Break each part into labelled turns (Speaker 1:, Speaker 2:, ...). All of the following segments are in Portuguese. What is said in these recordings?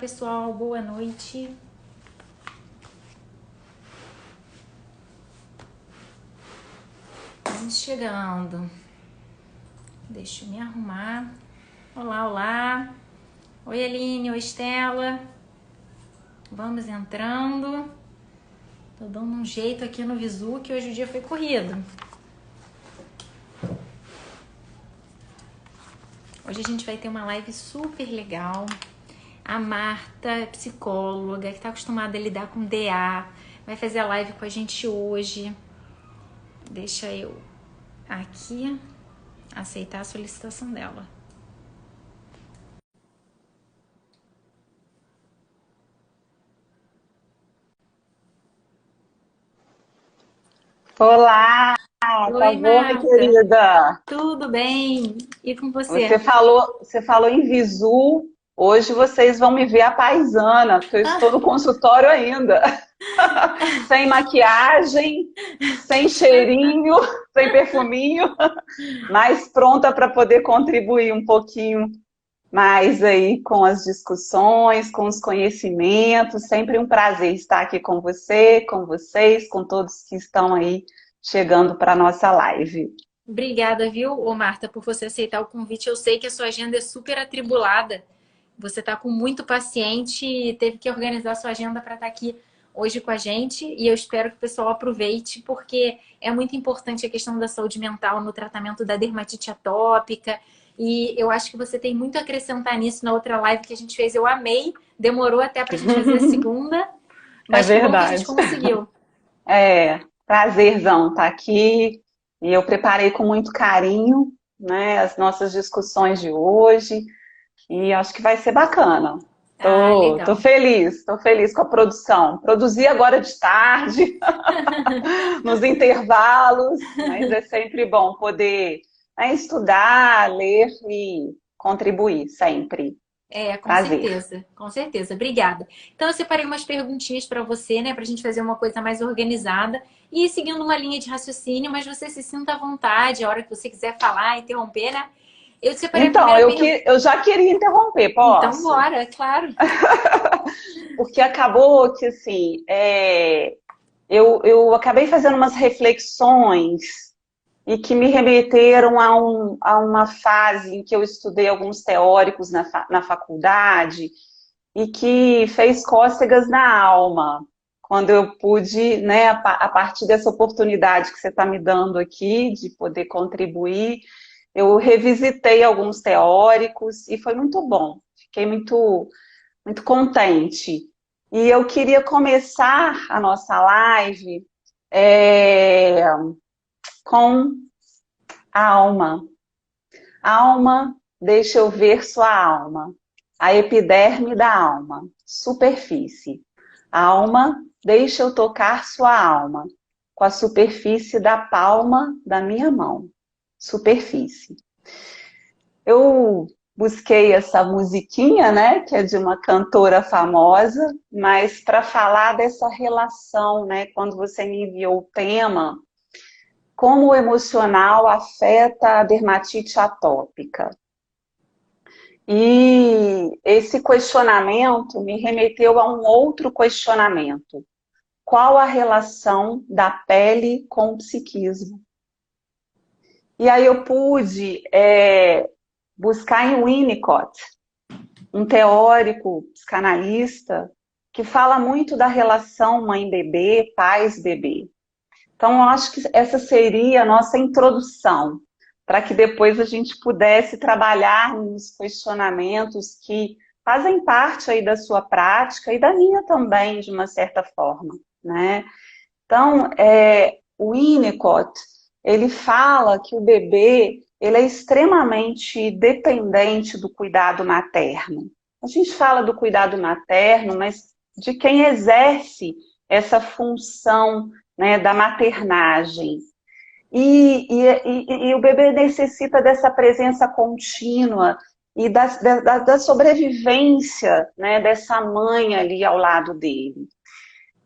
Speaker 1: pessoal, boa noite. Vamos chegando. Deixa eu me arrumar. Olá, olá. Oi, Aline, oi, Estela. Vamos entrando. Tô dando um jeito aqui no Visu, que hoje o dia foi corrido. Hoje a gente vai ter uma live super legal. A Marta, é psicóloga, que está acostumada a lidar com DA, vai fazer a live com a gente hoje. Deixa eu aqui aceitar a solicitação dela.
Speaker 2: Olá, tá
Speaker 1: Oi,
Speaker 2: bom, minha
Speaker 1: Marta.
Speaker 2: querida?
Speaker 1: Tudo bem? E com você?
Speaker 2: Você falou em Visu. Hoje vocês vão me ver a paisana, porque eu estou no consultório ainda. Sem maquiagem, sem cheirinho, sem perfuminho, mas pronta para poder contribuir um pouquinho mais aí com as discussões, com os conhecimentos. Sempre um prazer estar aqui com você, com vocês, com todos que estão aí chegando para a nossa live.
Speaker 1: Obrigada, viu, ô Marta, por você aceitar o convite. Eu sei que a sua agenda é super atribulada. Você está com muito paciente e teve que organizar a sua agenda para estar aqui hoje com a gente. E eu espero que o pessoal aproveite, porque é muito importante a questão da saúde mental no tratamento da dermatite atópica. E eu acho que você tem muito a acrescentar nisso na outra live que a gente fez. Eu amei. Demorou até para a gente fazer a segunda,
Speaker 2: É
Speaker 1: mas que bom que a gente
Speaker 2: verdade.
Speaker 1: conseguiu.
Speaker 2: Prazerzão estar aqui. E eu preparei com muito carinho, né, as nossas discussões de hoje. E acho que vai ser bacana.
Speaker 1: Ah,
Speaker 2: Tô
Speaker 1: legal.
Speaker 2: feliz, tô feliz com a produção. Produzi agora de tarde, nos intervalos, mas é sempre bom poder, né, estudar, ler e contribuir sempre.
Speaker 1: É, com
Speaker 2: Prazer.
Speaker 1: certeza, com certeza. Obrigada. Então, eu separei umas perguntinhas para você, né, para a gente fazer uma coisa mais organizada e ir seguindo uma linha de raciocínio, mas você se sinta à vontade, a hora que você quiser falar, interromper, né? Eu separei a
Speaker 2: Então,
Speaker 1: primeira pergunta.
Speaker 2: eu já queria interromper,
Speaker 1: Então,
Speaker 2: posso?
Speaker 1: bora, é claro.
Speaker 2: Porque acabou que, assim, eu acabei fazendo umas reflexões e que me remeteram a uma fase em que eu estudei alguns teóricos na faculdade e que fez cócegas na alma, quando eu pude, né, a partir dessa oportunidade que você está me dando aqui, de poder contribuir, eu revisitei alguns teóricos e foi muito bom, fiquei muito contente. E eu queria começar a nossa live é, com a alma. Alma, deixa eu ver sua alma. A epiderme da alma. Superfície. Alma, deixa eu tocar sua alma. Com a superfície da palma da minha mão. Superfície. Eu busquei essa musiquinha, né, que é de uma cantora famosa, mas para falar dessa relação, né, quando você me enviou o tema, como o emocional afeta a dermatite atópica. E esse questionamento me remeteu a um outro questionamento. Qual a relação da pele com o psiquismo? E aí eu pude buscar em Winnicott, um teórico psicanalista que fala muito da relação mãe-bebê, pais-bebê. Então, eu acho que essa seria a nossa introdução, para que depois a gente pudesse trabalhar nos questionamentos que fazem parte aí da sua prática e da minha também, de uma certa forma, né? Então, o Winnicott, ele fala que o bebê, ele é extremamente dependente do cuidado materno. A gente fala do cuidado materno, mas de quem exerce essa função, né, da maternagem. E o bebê necessita dessa presença contínua e da sobrevivência, né, dessa mãe ali ao lado dele.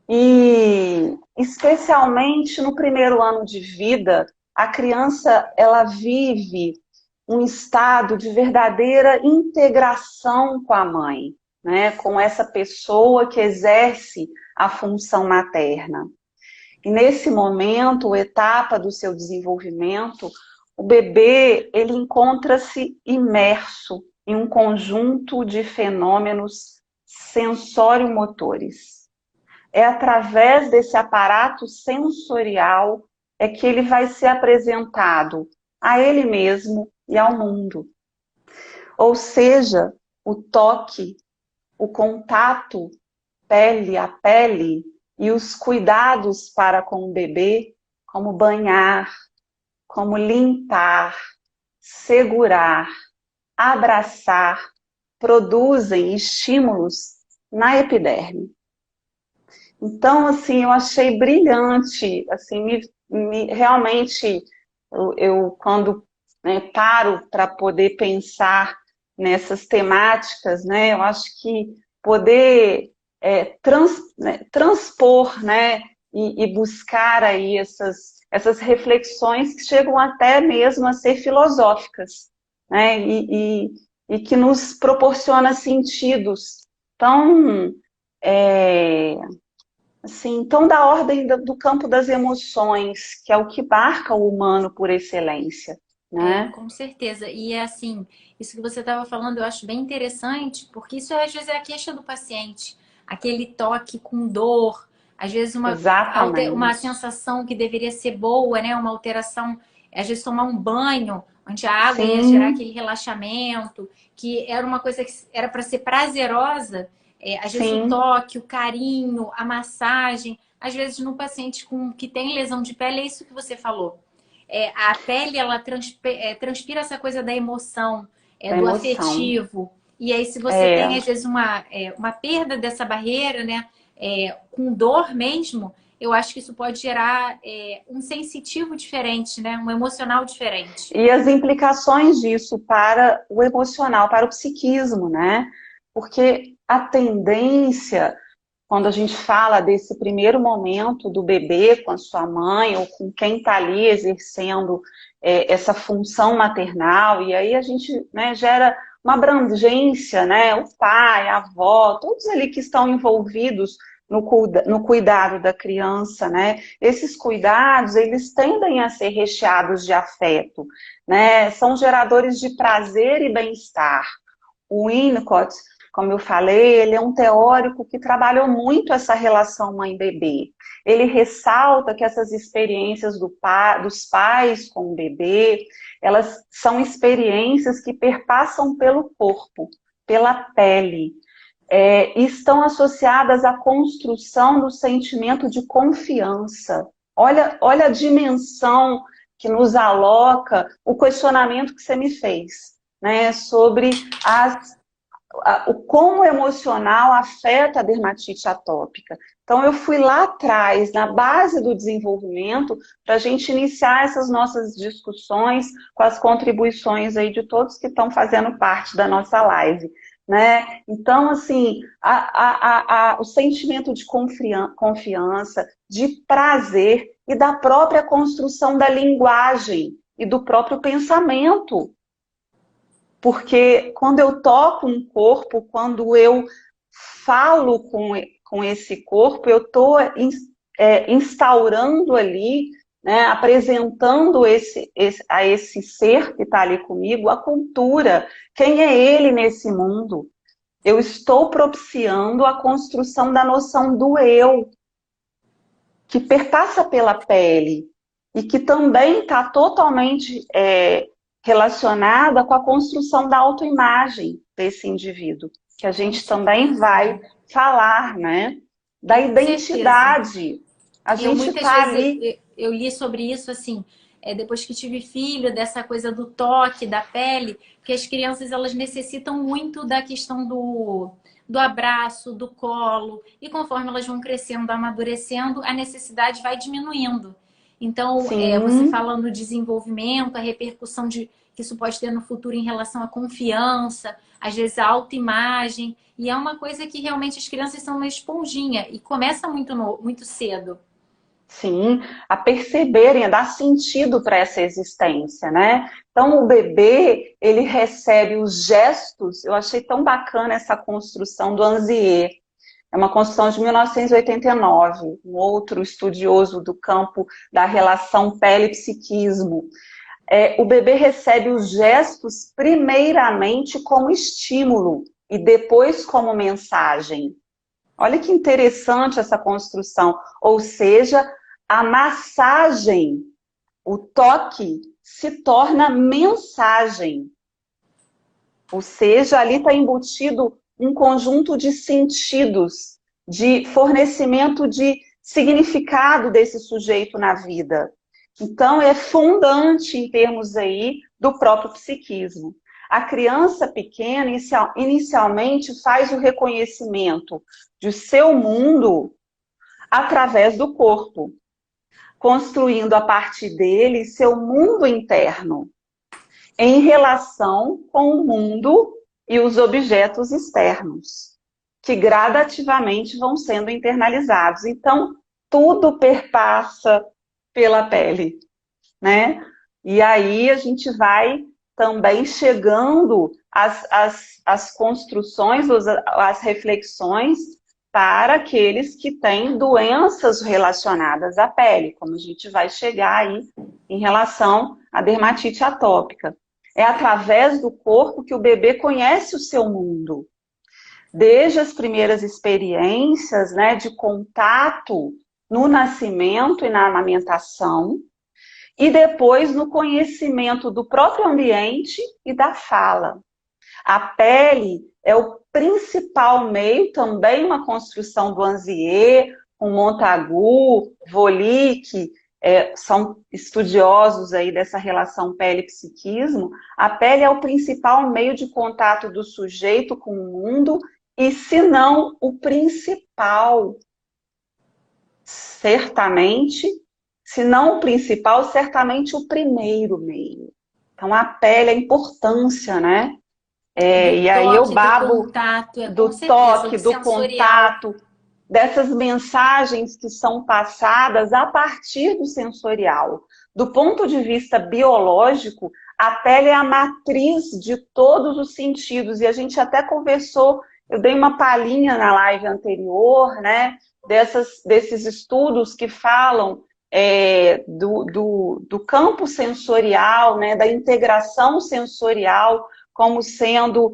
Speaker 2: E especialmente no primeiro ano de vida, a criança ela vive um estado de verdadeira integração com a mãe. né, com essa pessoa que exerce a função materna. E nesse momento, etapa do seu desenvolvimento, o bebê ele encontra-se imerso em um conjunto de fenômenos sensório-motores. É através desse aparato sensorial é que ele vai ser apresentado a ele mesmo e ao mundo. Ou seja, o toque, o contato pele a pele e os cuidados para com o bebê, como banhar, como limpar, segurar, abraçar, produzem estímulos na epiderme. Então, assim, eu achei brilhante, assim, realmente, eu quando, né, paro para poder pensar nessas temáticas, né, eu acho que poder transpor, né, e buscar aí essas reflexões que chegam até mesmo a ser filosóficas, né, e que nos proporciona sentidos tão, assim, tão da ordem do campo das emoções, que é o que marca o humano por excelência,
Speaker 1: É,
Speaker 2: né?
Speaker 1: com certeza. E é assim, isso que você estava falando eu acho bem interessante, porque isso às vezes é a queixa do paciente. Aquele toque com dor, às vezes uma
Speaker 2: Exatamente.
Speaker 1: sensação que deveria ser boa, né? Uma alteração, às vezes tomar um banho, onde a água ia gerar
Speaker 2: Sim,
Speaker 1: aquele relaxamento, que era uma coisa que era para ser prazerosa. É, às vezes o
Speaker 2: sim,
Speaker 1: toque, o carinho, a massagem, às vezes no paciente que tem lesão de pele, é isso que você falou. A pele ela transpira essa coisa da emoção,
Speaker 2: da
Speaker 1: do
Speaker 2: emoção.
Speaker 1: afetivo. E aí, se você tem,
Speaker 2: É,
Speaker 1: às vezes, uma perda dessa barreira, né, com dor mesmo, eu acho que isso pode gerar um sensitivo diferente, né, um emocional diferente.
Speaker 2: e as implicações disso para o emocional, para o psiquismo, né? Porque a tendência, quando a gente fala desse primeiro momento do bebê com a sua mãe ou com quem está ali exercendo essa função maternal, e aí a gente, né, gera uma abrangência, né? O pai, a avó, todos ali que estão envolvidos no cuidado da criança, né? Esses cuidados, eles tendem a ser recheados de afeto, né? São geradores de prazer e bem-estar. O Winnicott, como eu falei, ele é um teórico que trabalhou muito essa relação mãe-bebê. Ele ressalta que essas experiências dos pais com o bebê, elas são experiências que perpassam pelo corpo, pela pele, e estão associadas à construção do sentimento de confiança. Olha a dimensão que nos aloca o questionamento que você me fez, né, sobre o como o emocional afeta a dermatite atópica. Então, eu fui lá atrás, na base do desenvolvimento, para a gente iniciar essas nossas discussões com as contribuições aí de todos que estão fazendo parte da nossa live. Né? Então, assim, o sentimento de confiança, de prazer e da própria construção da linguagem e do próprio pensamento. Porque quando eu toco um corpo, quando eu falo com esse corpo, eu estou instaurando ali, né, apresentando a esse ser que está ali comigo, a cultura, quem é ele nesse mundo. Eu estou propiciando a construção da noção do eu, que perpassa pela pele e que também está totalmente relacionada com a construção da autoimagem desse indivíduo, que a
Speaker 1: Com
Speaker 2: gente também
Speaker 1: certeza.
Speaker 2: vai falar, né? Da
Speaker 1: Com certeza.
Speaker 2: identidade. A
Speaker 1: Eu
Speaker 2: gente
Speaker 1: muitas
Speaker 2: está
Speaker 1: vezes
Speaker 2: ali.
Speaker 1: eu li sobre isso assim, depois que tive filho, dessa coisa do toque, da pele, que as crianças elas necessitam muito da questão do abraço, do colo, e conforme elas vão crescendo, amadurecendo, a necessidade vai diminuindo. Então, você
Speaker 2: Sim,
Speaker 1: falando do desenvolvimento, a repercussão que isso pode ter no futuro em relação à confiança, às vezes a autoimagem, e é uma coisa que realmente as crianças são uma esponjinha e começa muito cedo.
Speaker 2: Sim, a perceberem, a dar sentido para essa existência, né? Então, o bebê, ele recebe os gestos, eu achei tão bacana essa construção do Anzier, é uma construção de 1989, um outro estudioso do campo da relação pele-psiquismo. O bebê recebe os gestos primeiramente como estímulo e depois como mensagem. Olha que interessante essa construção. Ou seja, a massagem, o toque, se torna mensagem. Ou seja, ali está embutido um conjunto de sentidos, de fornecimento de significado desse sujeito na vida. Então, é fundante em termos aí do próprio psiquismo. A criança pequena, inicialmente, faz o reconhecimento de seu mundo através do corpo, construindo a partir dele seu mundo interno, em relação com o mundo e os objetos externos, que gradativamente vão sendo internalizados. Então, tudo perpassa pela pele, né? E aí a gente vai também chegando às construções, às reflexões para aqueles que têm doenças relacionadas à pele, como a gente vai chegar aí em relação à dermatite atópica. É através do corpo que o bebê conhece o seu mundo. Desde as primeiras experiências, né, de contato no nascimento e na amamentação, e depois no conhecimento do próprio ambiente e da fala. A pele é o principal meio, também uma construção do Anzier, com Montagu, Volick, são estudiosos aí dessa relação pele-psiquismo. A pele é o principal meio de contato do sujeito com o mundo, e se não o principal, certamente, se não o principal, certamente o primeiro meio. Então a pele, a importância, né?
Speaker 1: Do
Speaker 2: E aí eu
Speaker 1: toque, do
Speaker 2: babo
Speaker 1: contato, com
Speaker 2: do
Speaker 1: certeza,
Speaker 2: toque,
Speaker 1: do
Speaker 2: do
Speaker 1: sensorial.
Speaker 2: contato, dessas mensagens que são passadas a partir do sensorial. Do ponto de vista biológico, a pele é a matriz de todos os sentidos, e a gente até conversou, eu dei uma palhinha na live anterior, né, desses estudos que falam do campo sensorial, né, da integração sensorial, como sendo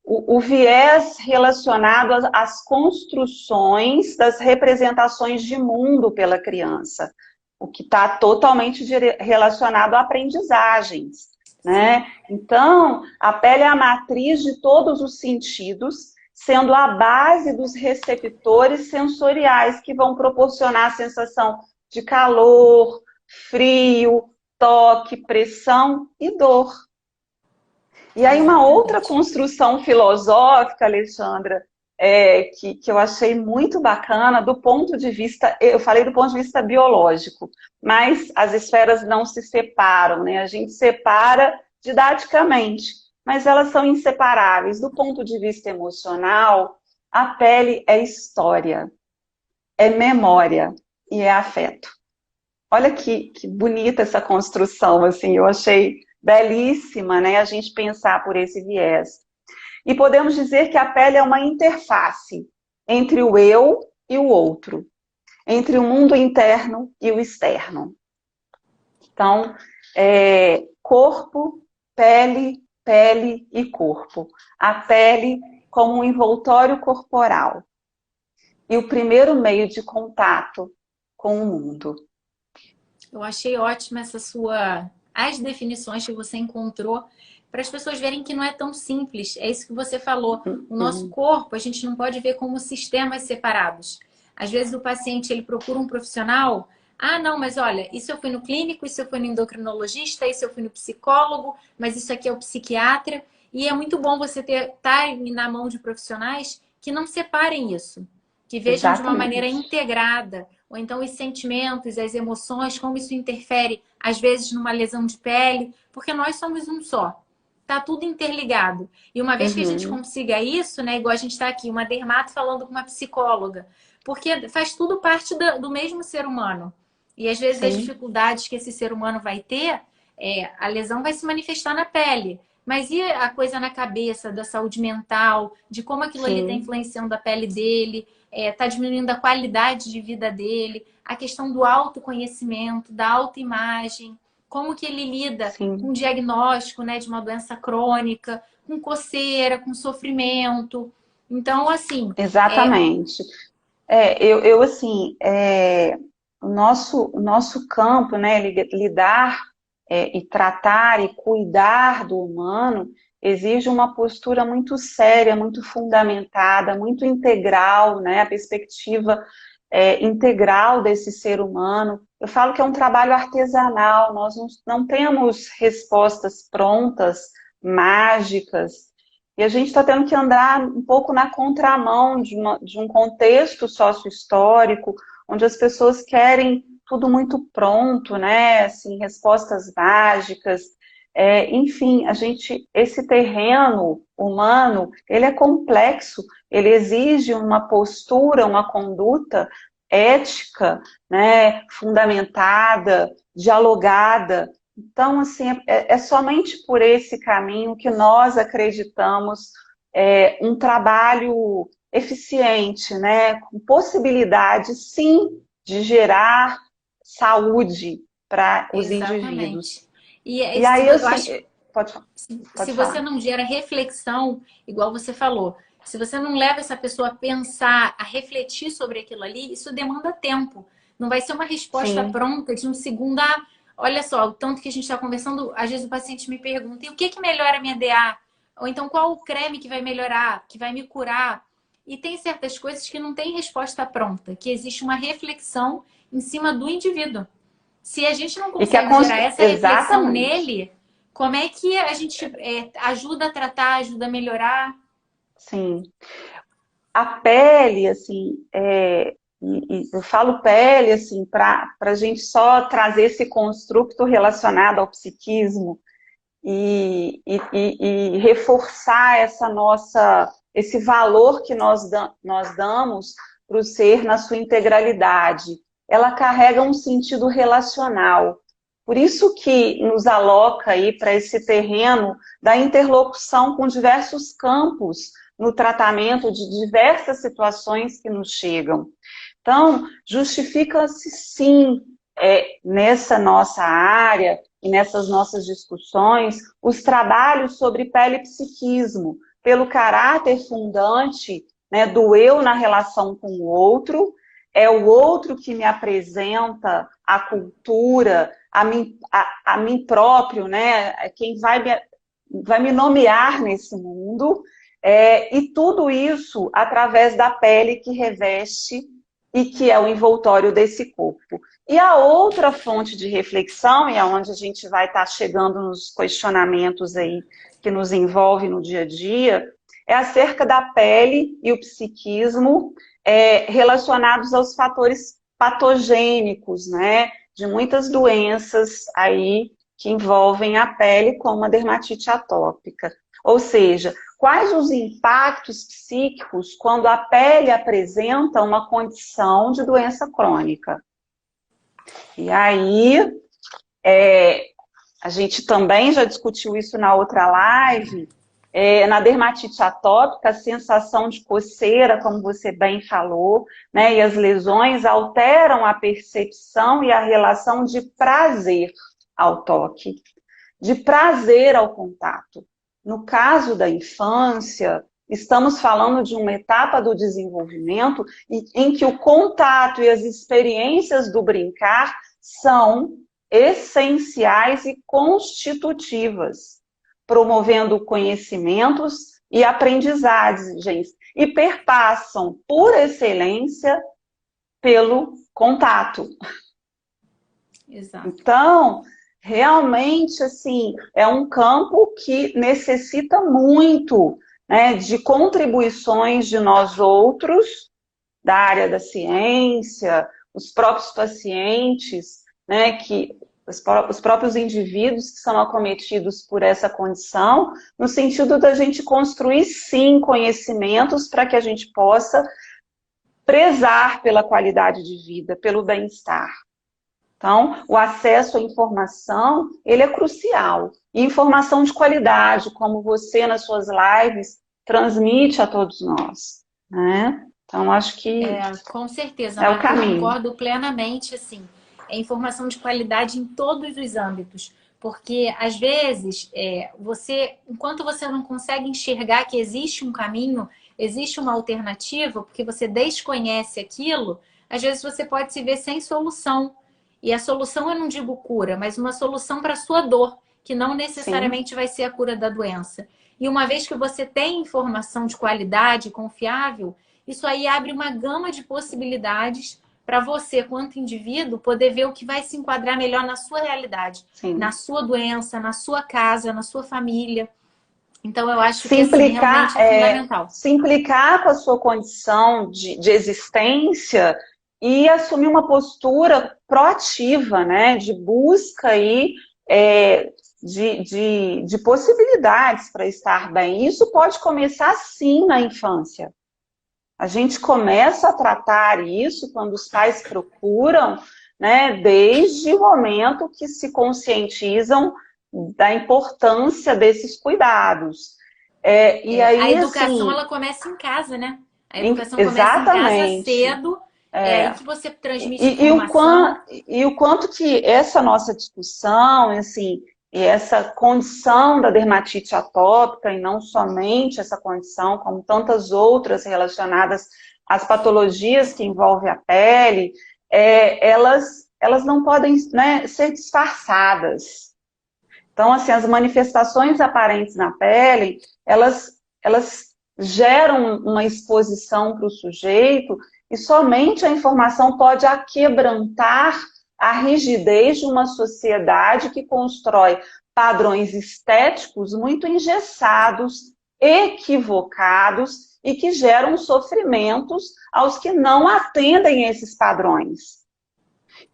Speaker 2: o viés relacionado às construções das representações de mundo pela criança, o que está totalmente relacionado a aprendizagens, né? Então, a pele é a matriz de todos os sentidos, sendo a base dos receptores sensoriais que vão proporcionar a sensação de calor, frio, toque, pressão e dor. E aí uma outra
Speaker 1: Exatamente.
Speaker 2: construção filosófica, Alexandra, que eu achei muito bacana do ponto de vista, eu falei do ponto de vista biológico, mas as esferas não se separam, né? A gente separa didaticamente, mas elas são inseparáveis. Do ponto de vista emocional, a pele é história, é memória e é afeto. Olha que bonita essa construção, assim, eu achei belíssima, né, a gente pensar por esse viés. E podemos dizer que a pele é uma interface entre o eu e o outro, entre o mundo interno e o externo. Então, corpo, pele, pele e corpo. A pele como um envoltório corporal e o primeiro meio de contato com o mundo.
Speaker 1: Eu achei ótima as definições que você encontrou para as pessoas verem que não é tão simples. É isso que você falou. O nosso corpo, a gente não pode ver como sistemas separados. Às vezes o paciente ele procura um profissional. Ah, não, mas olha, isso eu fui no clínico, isso eu fui no endocrinologista, isso eu fui no psicólogo, mas isso aqui é o psiquiatra. E é muito bom você estar na mão de profissionais que não separem isso, que vejam de uma maneira
Speaker 2: Exatamente.
Speaker 1: integrada, ou então os sentimentos, as emoções, como isso interfere, às vezes, numa lesão de pele, porque nós somos um só. tá tudo interligado. E uma vez que a gente
Speaker 2: Uhum.
Speaker 1: consiga isso, né, igual a gente está aqui, uma dermato falando com uma psicóloga, porque faz tudo parte do mesmo ser humano. E às vezes as
Speaker 2: Sim,
Speaker 1: dificuldades que esse ser humano vai ter, a lesão vai se manifestar na pele. Mas e a coisa na cabeça, da saúde mental, de como aquilo ali está
Speaker 2: sim,
Speaker 1: influenciando a pele dele, está diminuindo a qualidade de vida dele, a questão do autoconhecimento, da autoimagem, como que ele lida com o
Speaker 2: sim,
Speaker 1: diagnóstico, né, de uma doença crônica, com coceira, com sofrimento. Então, assim,
Speaker 2: exatamente. Eu assim, o nosso campo, né, lidar e tratar e cuidar do humano exige uma postura muito séria, muito fundamentada, muito integral, né, a perspectiva integral desse ser humano. Eu falo que é um trabalho artesanal, nós não temos respostas prontas, mágicas, e a gente está tendo que andar um pouco na contramão de um contexto sócio-histórico, onde as pessoas querem tudo muito pronto, né? Assim, respostas mágicas. Enfim, esse terreno humano, ele é complexo, ele exige uma postura, uma conduta ética, né? Fundamentada, dialogada. Então, assim, é somente por esse caminho que nós acreditamos um trabalho eficiente, né, com possibilidade, sim, de gerar saúde para os indivíduos.
Speaker 1: exatamente. E
Speaker 2: E aí,
Speaker 1: eu
Speaker 2: assim,
Speaker 1: acho
Speaker 2: pode,
Speaker 1: se
Speaker 2: pode
Speaker 1: você
Speaker 2: falar.
Speaker 1: não gera reflexão, igual você falou, se você não leva essa pessoa a pensar, a refletir sobre aquilo ali, isso demanda tempo. Não vai ser uma resposta
Speaker 2: Sim,
Speaker 1: pronta de um segundo. Ah, olha só, o tanto que a gente está conversando, às vezes o paciente me pergunta: e o que que melhora a minha DA? Ou então qual o creme que vai melhorar, que vai me curar? E tem certas coisas que não tem resposta pronta, que existe uma reflexão em cima do indivíduo. Se a gente não
Speaker 2: e que
Speaker 1: consegue gerar essa reflexão
Speaker 2: exatamente,
Speaker 1: nele, como é que a gente ajuda a tratar, ajuda a melhorar?
Speaker 2: sim. A pele, assim, e eu falo pele, assim, para a gente só trazer esse construto relacionado ao psiquismo, e reforçar esse valor que nós damos para o ser na sua integralidade. Ela carrega um sentido relacional. Por isso que nos aloca aí para esse terreno da interlocução com diversos campos no tratamento de diversas situações que nos chegam. Então, justifica-se sim, nessa nossa área e nessas nossas discussões, os trabalhos sobre pele e psiquismo, pelo caráter fundante, né, do eu na relação com o outro, é o outro que me apresenta a cultura, a mim próprio, né, quem vai me nomear nesse mundo, e tudo isso através da pele que reveste e que é o envoltório desse corpo. E a outra fonte de reflexão, e é onde a gente vai estar chegando nos questionamentos aí que nos envolve no dia a dia, é acerca da pele e o psiquismo relacionados aos fatores patogênicos, né, de muitas doenças aí que envolvem a pele, como a dermatite atópica. Ou seja, quais os impactos psíquicos quando a pele apresenta uma condição de doença crônica? E aí, é, a gente também já discutiu isso na outra live, na dermatite atópica, a sensação de coceira, como você bem falou, né, e as lesões alteram a percepção e a relação de prazer ao toque, de prazer ao contato. No caso da infância, estamos falando de uma etapa do desenvolvimento em que o contato e as experiências do brincar são essenciais e constitutivas, promovendo conhecimentos e aprendizagens, e perpassam, por excelência, pelo contato.
Speaker 1: Exato.
Speaker 2: Então, realmente, assim, é um campo que necessita muito, né, de contribuições de nós outros, da área da ciência, os próprios pacientes, né, que os próprios indivíduos que são acometidos por essa condição, no sentido da gente construir, sim, conhecimentos para que a gente possa prezar pela qualidade de vida, pelo bem-estar. Então, o acesso à informação, ele é crucial. E informação de qualidade, como você nas suas lives transmite a todos nós, né? Então, acho que
Speaker 1: com certeza,
Speaker 2: é o
Speaker 1: Marta, eu
Speaker 2: caminho.
Speaker 1: concordo plenamente, assim, é informação de qualidade em todos os âmbitos, porque às vezes enquanto você não consegue enxergar que existe um caminho, existe uma alternativa, porque você desconhece aquilo, às vezes você pode se ver sem solução. E a solução eu não digo cura, mas uma solução para a sua dor, que não necessariamente vai ser a cura da doença. E uma vez que você tem informação de qualidade, confiável, isso aí abre uma gama de possibilidades para você, quanto indivíduo, poder ver o que vai se enquadrar melhor na sua realidade, na sua doença, na sua casa, na sua família. Então, eu acho que assim, realmente é fundamental.
Speaker 2: Se implicar com a sua condição de existência e assumir uma postura proativa, né, de busca aí, de possibilidades para estar bem. Isso pode começar sim na infância. A gente começa a tratar isso quando os pais procuram, né, desde o momento que se conscientizam da importância desses cuidados. E aí,
Speaker 1: a educação,
Speaker 2: assim,
Speaker 1: ela começa em casa, né? A educação começa em casa cedo, é aí que você transmite informação.
Speaker 2: E o quanto que essa nossa discussão, assim, e essa condição da dermatite atópica, e não somente essa condição, como tantas outras relacionadas às patologias que envolvem a pele, elas não podem, né, ser disfarçadas. Então, assim, as manifestações aparentes na pele, elas geram uma exposição para o sujeito e somente a informação pode aquebrantar a rigidez de uma sociedade que constrói padrões estéticos muito engessados, equivocados e que geram sofrimentos aos que não atendem a esses padrões.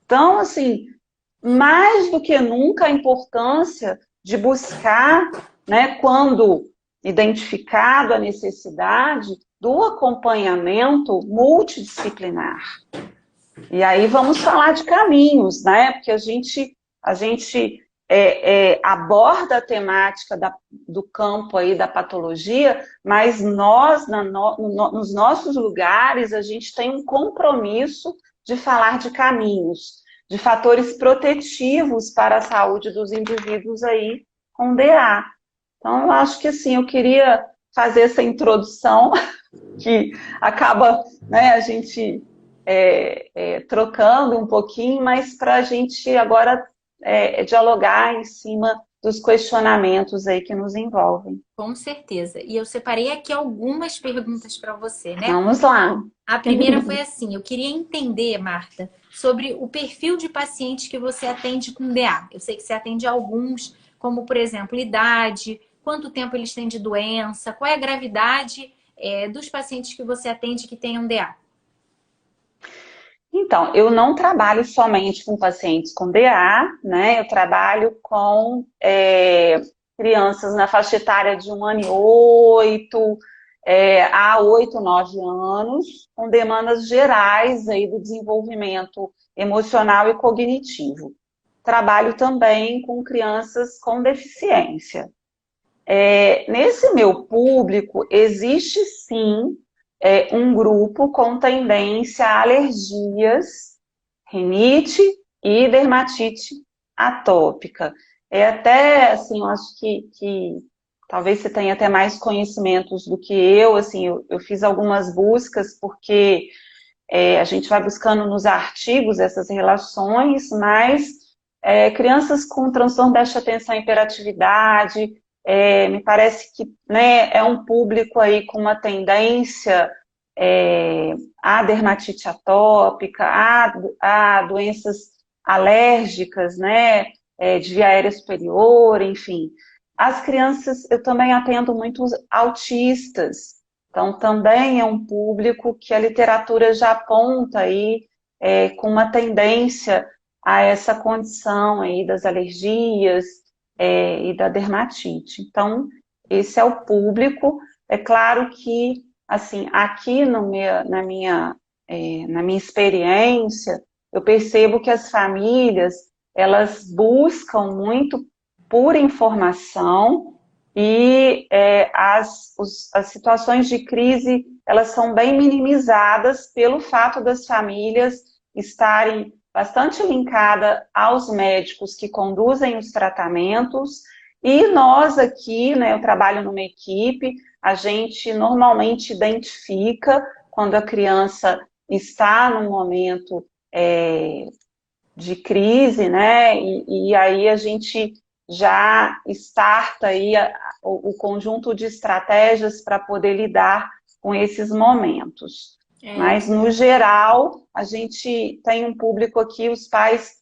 Speaker 2: Então, assim, mais do que nunca a importância de buscar, né, quando identificado a necessidade do acompanhamento multidisciplinar. E aí vamos falar de caminhos, né? Porque a gente aborda a temática do campo aí da patologia, mas nós, nos nossos lugares, a gente tem um compromisso de falar de caminhos, de fatores protetivos para a saúde dos indivíduos aí com DA. Então, eu acho que assim, eu queria fazer essa introdução que acaba, né, a gente trocando um pouquinho, mas para a gente agora dialogar em cima dos questionamentos aí que nos envolvem.
Speaker 1: Com certeza. E eu separei aqui algumas perguntas para você, né?
Speaker 2: Vamos lá.
Speaker 1: A primeira foi assim, eu queria entender, Marta, sobre o perfil de paciente que você atende com DA. Eu sei que você atende alguns, como, por exemplo, idade, quanto tempo eles têm de doença, qual é a gravidade dos pacientes que você atende que tenham DA.
Speaker 2: Então, eu não trabalho somente com pacientes com DA, né? Eu trabalho com crianças na faixa etária de 1 ano e 8 a 8, 9 anos, com demandas gerais aí do desenvolvimento emocional e cognitivo. Trabalho também com crianças com deficiência. Nesse meu público, existe sim um grupo com tendência a alergias, rinite e dermatite atópica. Até, assim, eu acho que talvez você tenha até mais conhecimentos do que eu, assim, eu fiz algumas buscas, porque a gente vai buscando nos artigos essas relações, mas crianças com transtorno de déficit de atenção e hiperatividade, me parece que, né, é um público aí com uma tendência a dermatite atópica, a doenças alérgicas, né, de via aérea superior, enfim. As crianças, eu também atendo muitos autistas, então também é um público que a literatura já aponta aí com uma tendência a essa condição aí das alergias, e da dermatite. Então, esse é o público. É claro que, assim, aqui no na minha experiência, eu percebo que as famílias, elas buscam muito por informação e as situações de crise, elas são bem minimizadas pelo fato das famílias estarem bastante linkada aos médicos que conduzem os tratamentos, e nós aqui, né, eu trabalho numa equipe, a gente normalmente identifica quando a criança está num momento de crise, né, e aí a gente já starta aí o conjunto de estratégias para poder lidar com esses momentos. Mas, no geral, a gente tem um público aqui, os pais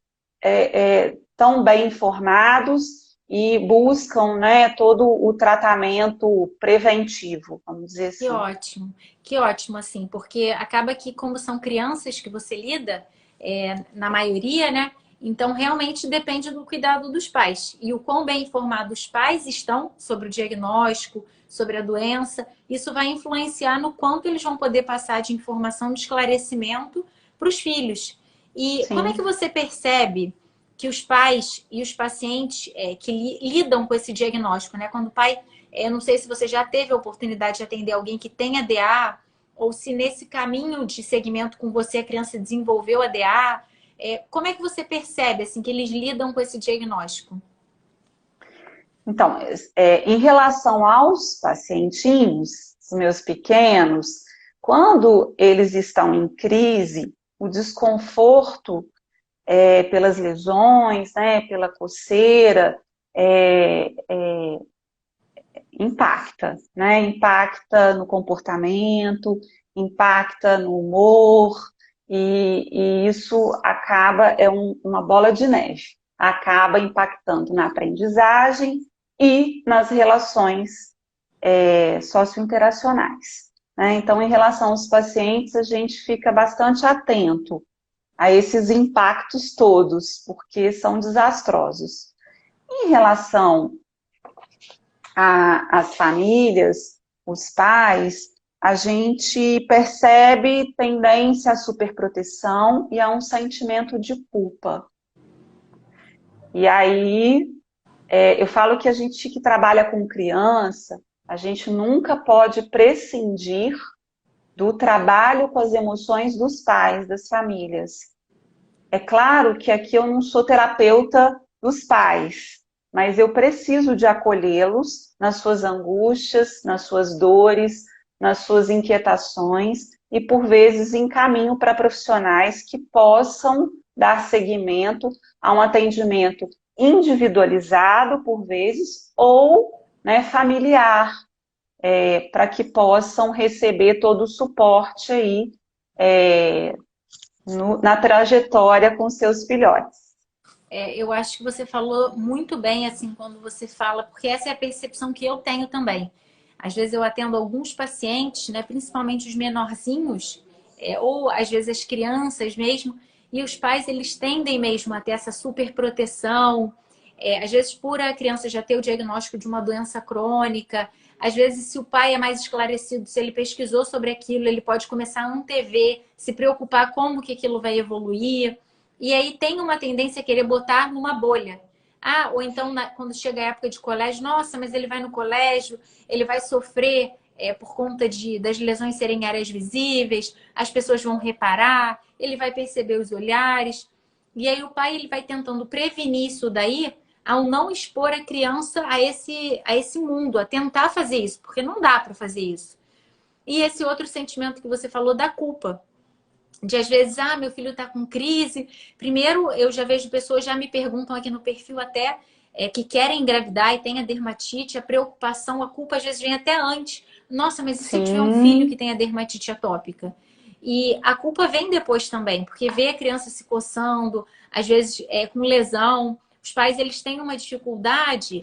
Speaker 2: tão bem informados e buscam, né, todo o tratamento preventivo, vamos dizer assim.
Speaker 1: Que ótimo, assim, porque acaba que, como são crianças que você lida, na maioria, né? Então, realmente depende do cuidado dos pais. E o quão bem informados os pais estão sobre o diagnóstico, sobre a doença, isso vai influenciar no quanto eles vão poder passar de informação, de esclarecimento para os filhos. E como é que
Speaker 2: Sim.
Speaker 1: você percebe que os pais e os pacientes que lidam com esse diagnóstico, né? Quando o pai, não sei se você já teve a oportunidade de atender alguém que tem ADA, ou se nesse caminho de segmento com você a criança desenvolveu ADA, como é que você percebe assim, que eles lidam com esse diagnóstico?
Speaker 2: Então, em relação aos pacientinhos, os meus pequenos, quando eles estão em crise, o desconforto pelas lesões, né, pela coceira, impacta, né? Impacta no comportamento, impacta no humor, e isso acaba, uma bola de neve, acaba impactando na aprendizagem e nas relações sociointeracionais, né? Então, em relação aos pacientes, a gente fica bastante atento a esses impactos todos, porque são desastrosos. Em relação às famílias, os pais, a gente percebe tendência à superproteção e a um sentimento de culpa. E aí, eu falo que a gente que trabalha com criança, a gente nunca pode prescindir do trabalho com as emoções dos pais, das famílias. É claro que aqui eu não sou terapeuta dos pais, mas eu preciso de acolhê-los nas suas angústias, nas suas dores, nas suas inquietações, e por vezes encaminho para profissionais que possam dar seguimento a um atendimento individualizado, por vezes, ou, né, familiar, para que possam receber todo o suporte aí na trajetória com seus filhotes.
Speaker 1: Eu acho que você falou muito bem, assim, quando você fala, porque essa é a percepção que eu tenho também. Às vezes eu atendo alguns pacientes, né, principalmente os menorzinhos, ou às vezes as crianças mesmo, e os pais, eles tendem mesmo a ter essa super proteção, às vezes por a criança já ter o diagnóstico de uma doença crônica, às vezes se o pai é mais esclarecido, se ele pesquisou sobre aquilo, ele pode começar a antever, se preocupar como que aquilo vai evoluir. E aí tem uma tendência a querer botar numa bolha. Ah, ou então quando chega a época de colégio, nossa, mas ele vai no colégio, ele vai sofrer por conta das lesões serem áreas visíveis, as pessoas vão reparar, ele vai perceber os olhares. E aí o pai ele vai tentando prevenir isso daí ao não expor a criança a esse mundo, a tentar fazer isso, porque não dá para fazer isso. E esse outro sentimento que você falou da culpa. De às vezes, meu filho está com crise. Primeiro, eu já vejo pessoas já me perguntam aqui no perfil até que querem engravidar e tem a dermatite, a preocupação, a culpa às vezes vem até antes. Nossa, mas e se eu tiver um filho que tem a dermatite atópica? E a culpa vem depois também, porque vê a criança se coçando, às vezes com lesão. Os pais eles têm uma dificuldade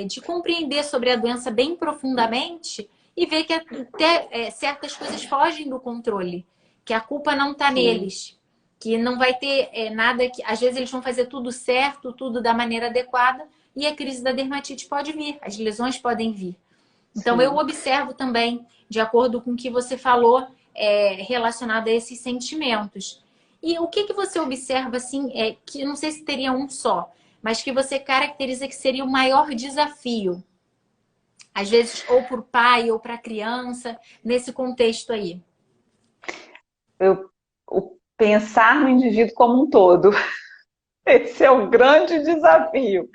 Speaker 1: de compreender sobre a doença bem profundamente e ver que até certas coisas fogem do controle, que a culpa não está neles, que não vai ter nada que... Às vezes eles vão fazer tudo certo, tudo da maneira adequada, e a crise da dermatite pode vir, as lesões podem vir. Então, eu
Speaker 2: Sim.
Speaker 1: observo também, de acordo com o que você falou, relacionado a esses sentimentos. E o que você observa, assim, que eu não sei se teria um só, mas que você caracteriza que seria o maior desafio? Às vezes, ou para o pai, ou para a criança, nesse contexto aí.
Speaker 2: O pensar no indivíduo como um todo. Esse é o grande desafio,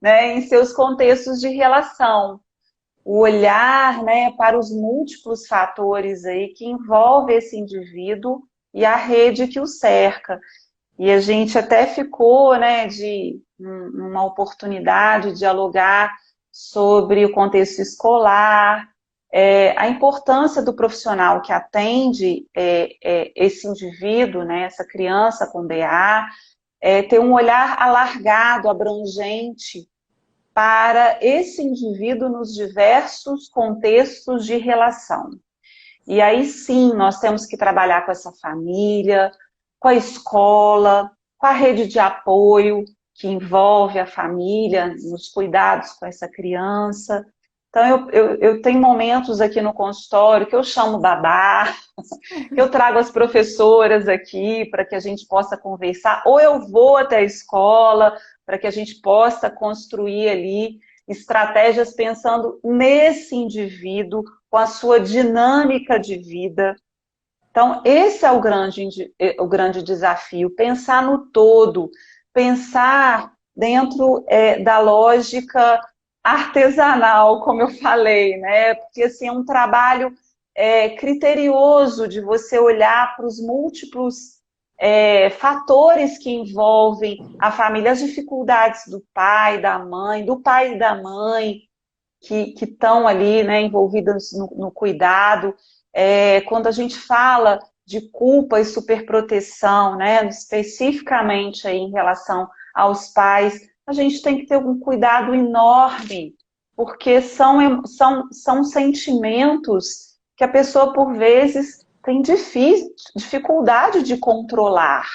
Speaker 2: né? Em seus contextos de relação. O olhar, né, para os múltiplos fatores aí que envolvem esse indivíduo e a rede que o cerca. E a gente até ficou, né, de uma oportunidade de dialogar sobre o contexto escolar, a importância do profissional que atende esse indivíduo, né, essa criança com DA, ter um olhar alargado, abrangente, para esse indivíduo nos diversos contextos de relação. E aí sim, nós temos que trabalhar com essa família, com a escola, com a rede de apoio que envolve a família, nos cuidados com essa criança. Então, eu tenho momentos aqui no consultório que eu chamo babá, que eu trago as professoras aqui para que a gente possa conversar, ou eu vou até a escola para que a gente possa construir ali estratégias pensando nesse indivíduo, com a sua dinâmica de vida. Então, esse é o grande desafio, pensar no todo, pensar dentro da lógica artesanal, como eu falei, né? Porque assim, é um trabalho criterioso de você olhar para os múltiplos fatores que envolvem a família, as dificuldades do pai e da mãe, que estão ali, né, envolvidas no cuidado. Quando a gente fala de culpa e superproteção, né, especificamente aí em relação aos pais, a gente tem que ter um cuidado enorme, porque são sentimentos que a pessoa, por vezes, tem dificuldade de controlar,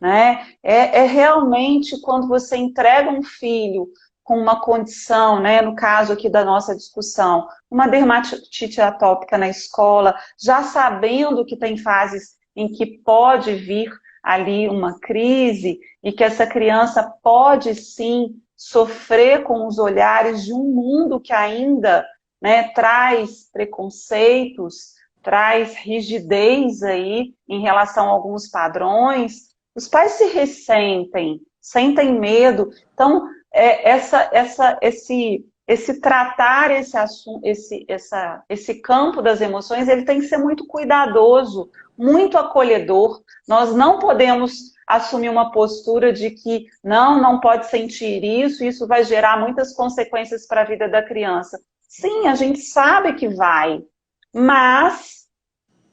Speaker 2: né? Realmente quando você entrega um filho com uma condição, né, no caso aqui da nossa discussão, uma dermatite atópica na escola, já sabendo que tem fases em que pode vir ali uma crise e que essa criança pode sim sofrer com os olhares de um mundo que ainda, né, traz preconceitos, traz rigidez aí em relação a alguns padrões. Os pais se ressentem, sentem medo. Então, esse tratar esse assunto, esse campo das emoções, ele tem que ser muito cuidadoso, muito acolhedor. Nós não podemos assumir uma postura de que não pode sentir isso vai gerar muitas consequências para a vida da criança. Sim, a gente sabe que vai, mas,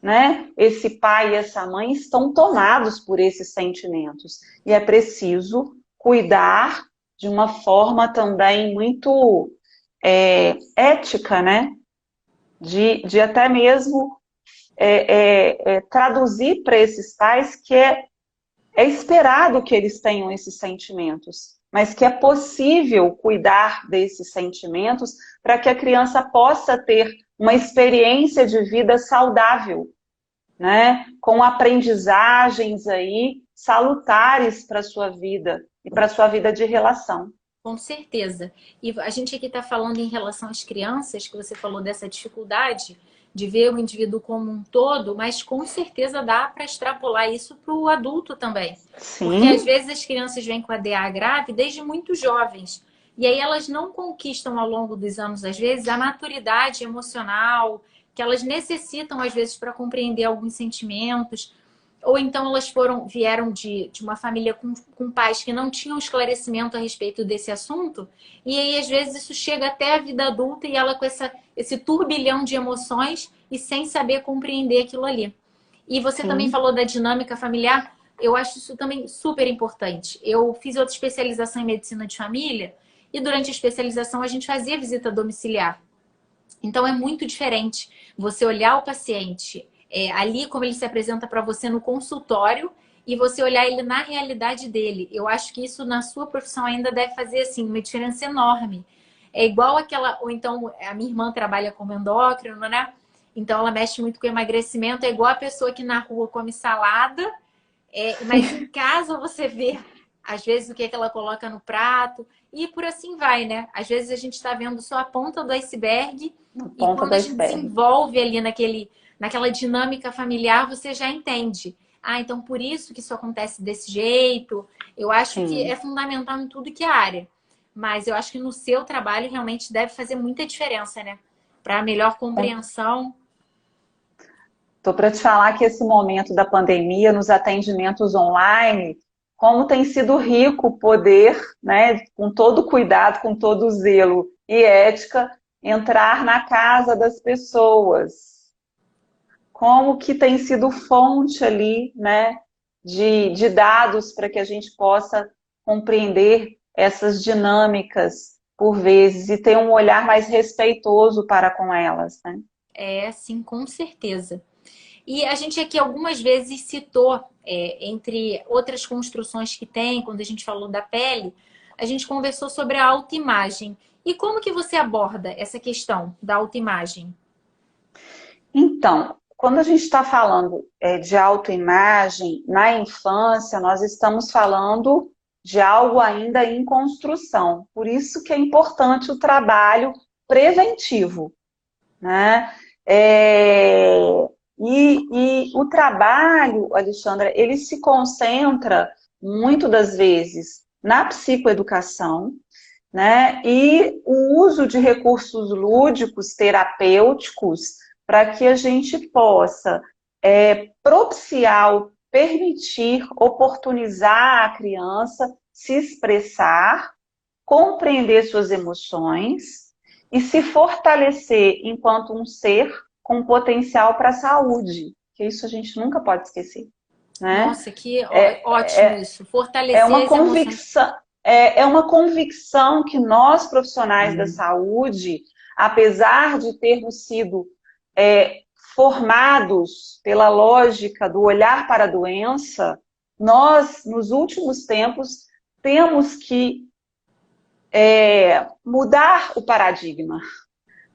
Speaker 2: né, esse pai e essa mãe estão tomados por esses sentimentos. E é preciso cuidar de uma forma também muito ética, né? De até mesmo traduzir para esses pais que é esperado que eles tenham esses sentimentos, mas que é possível cuidar desses sentimentos para que a criança possa ter uma experiência de vida saudável, né? Com aprendizagens aí salutares para a sua vida e para a sua vida de relação.
Speaker 1: Com certeza. E a gente aqui está falando em relação às crianças, que você falou dessa dificuldade de ver o indivíduo como um todo, mas com certeza dá para extrapolar isso para o adulto também. Porque às
Speaker 2: Sim.
Speaker 1: vezes as crianças vêm com a DA grave desde muito jovens. E aí elas não conquistam ao longo dos anos, às vezes, a maturidade emocional que elas necessitam, às vezes, para compreender alguns sentimentos. Ou então elas vieram de uma família com pais que não tinham esclarecimento a respeito desse assunto, e aí às vezes isso chega até a vida adulta e ela com esse turbilhão de emoções e sem saber compreender aquilo ali. E você também
Speaker 2: Sim.
Speaker 1: falou da dinâmica familiar, eu acho isso também super importante. Eu fiz outra especialização em medicina de família e durante a especialização a gente fazia visita domiciliar. Então é muito diferente você olhar o paciente ali como ele se apresenta para você no consultório e você olhar ele na realidade dele. Eu acho que isso na sua profissão ainda deve fazer assim uma diferença enorme. É igual aquela, ou então a minha irmã trabalha como endócrino, né? Então ela mexe muito com emagrecimento, é igual a pessoa que na rua come salada, mas em casa você vê às vezes o que é que ela coloca no prato e por assim vai, né? Às vezes a gente está vendo só a ponta do iceberg
Speaker 2: Na
Speaker 1: e
Speaker 2: ponta
Speaker 1: quando
Speaker 2: do
Speaker 1: a gente
Speaker 2: iceberg.
Speaker 1: desenvolve ali naquela dinâmica familiar, você já entende. Ah, então por isso que isso acontece desse jeito. Eu acho que é
Speaker 2: Sim.
Speaker 1: fundamental em tudo que é área. Mas eu acho que no seu trabalho realmente deve fazer muita diferença, né? Para melhor compreensão.
Speaker 2: Estou para te falar que esse momento da pandemia, nos atendimentos online, como tem sido rico poder, né, com todo cuidado, com todo zelo e ética, entrar na casa das pessoas. Como que tem sido fonte ali, né, de dados para que a gente possa compreender essas dinâmicas por vezes e ter um olhar mais respeitoso para com elas, né?
Speaker 1: É, sim, com certeza. E a gente aqui algumas vezes citou, entre outras construções que tem, quando a gente falou da pele, a gente conversou sobre a autoimagem. E como que você aborda essa questão da autoimagem?
Speaker 2: Então, quando a gente está falando de autoimagem na infância, nós estamos falando de algo ainda em construção. Por isso que é importante o trabalho preventivo, né? É, e o trabalho, Alexandra, ele se concentra muito das vezes na psicoeducação, né? E o uso de recursos lúdicos, terapêuticos, para que a gente possa propiciar, permitir, oportunizar a criança se expressar, compreender suas emoções e se fortalecer enquanto um ser com potencial para a saúde, que isso a gente nunca pode esquecer, né?
Speaker 1: Nossa, que ótimo
Speaker 2: É,
Speaker 1: isso.
Speaker 2: é
Speaker 1: Fortalecer
Speaker 2: uma
Speaker 1: as emoções.
Speaker 2: convicção, é uma convicção que nós, profissionais da saúde, apesar de termos sido é, formados pela lógica do olhar para a doença, nós, nos últimos tempos, temos que mudar o paradigma,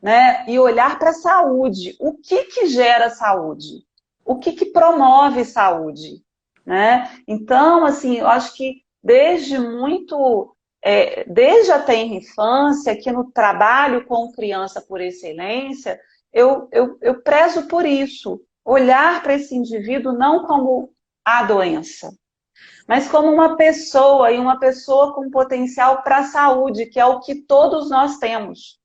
Speaker 2: né? E olhar para a saúde. O que que gera saúde? O que que promove saúde? Né? Então, assim, eu acho que desde a tenra infância, que no trabalho com criança por excelência, eu prezo por isso. Olhar para esse indivíduo não como a doença, mas como uma pessoa e uma pessoa com potencial para a saúde, que é o que todos nós temos.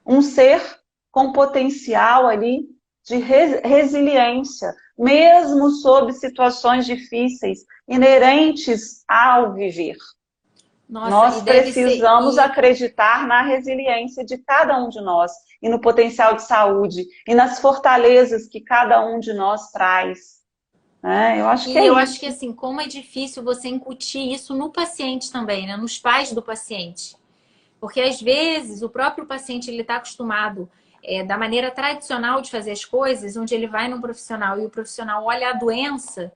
Speaker 2: Um ser com potencial ali de resiliência, mesmo sob situações difíceis, inerentes ao viver.
Speaker 1: Nossa,
Speaker 2: Nós
Speaker 1: e deve ser.
Speaker 2: precisamos acreditar na resiliência de cada um de nós, e no potencial de saúde, e nas fortalezas que cada um de nós traz. Né? Eu acho que
Speaker 1: E
Speaker 2: é
Speaker 1: eu acho que
Speaker 2: isso.
Speaker 1: assim, como é difícil você incutir isso no paciente também, né? Nos pais do paciente. Porque às vezes o próprio paciente ele está acostumado da maneira tradicional de fazer as coisas, onde ele vai num profissional e o profissional olha a doença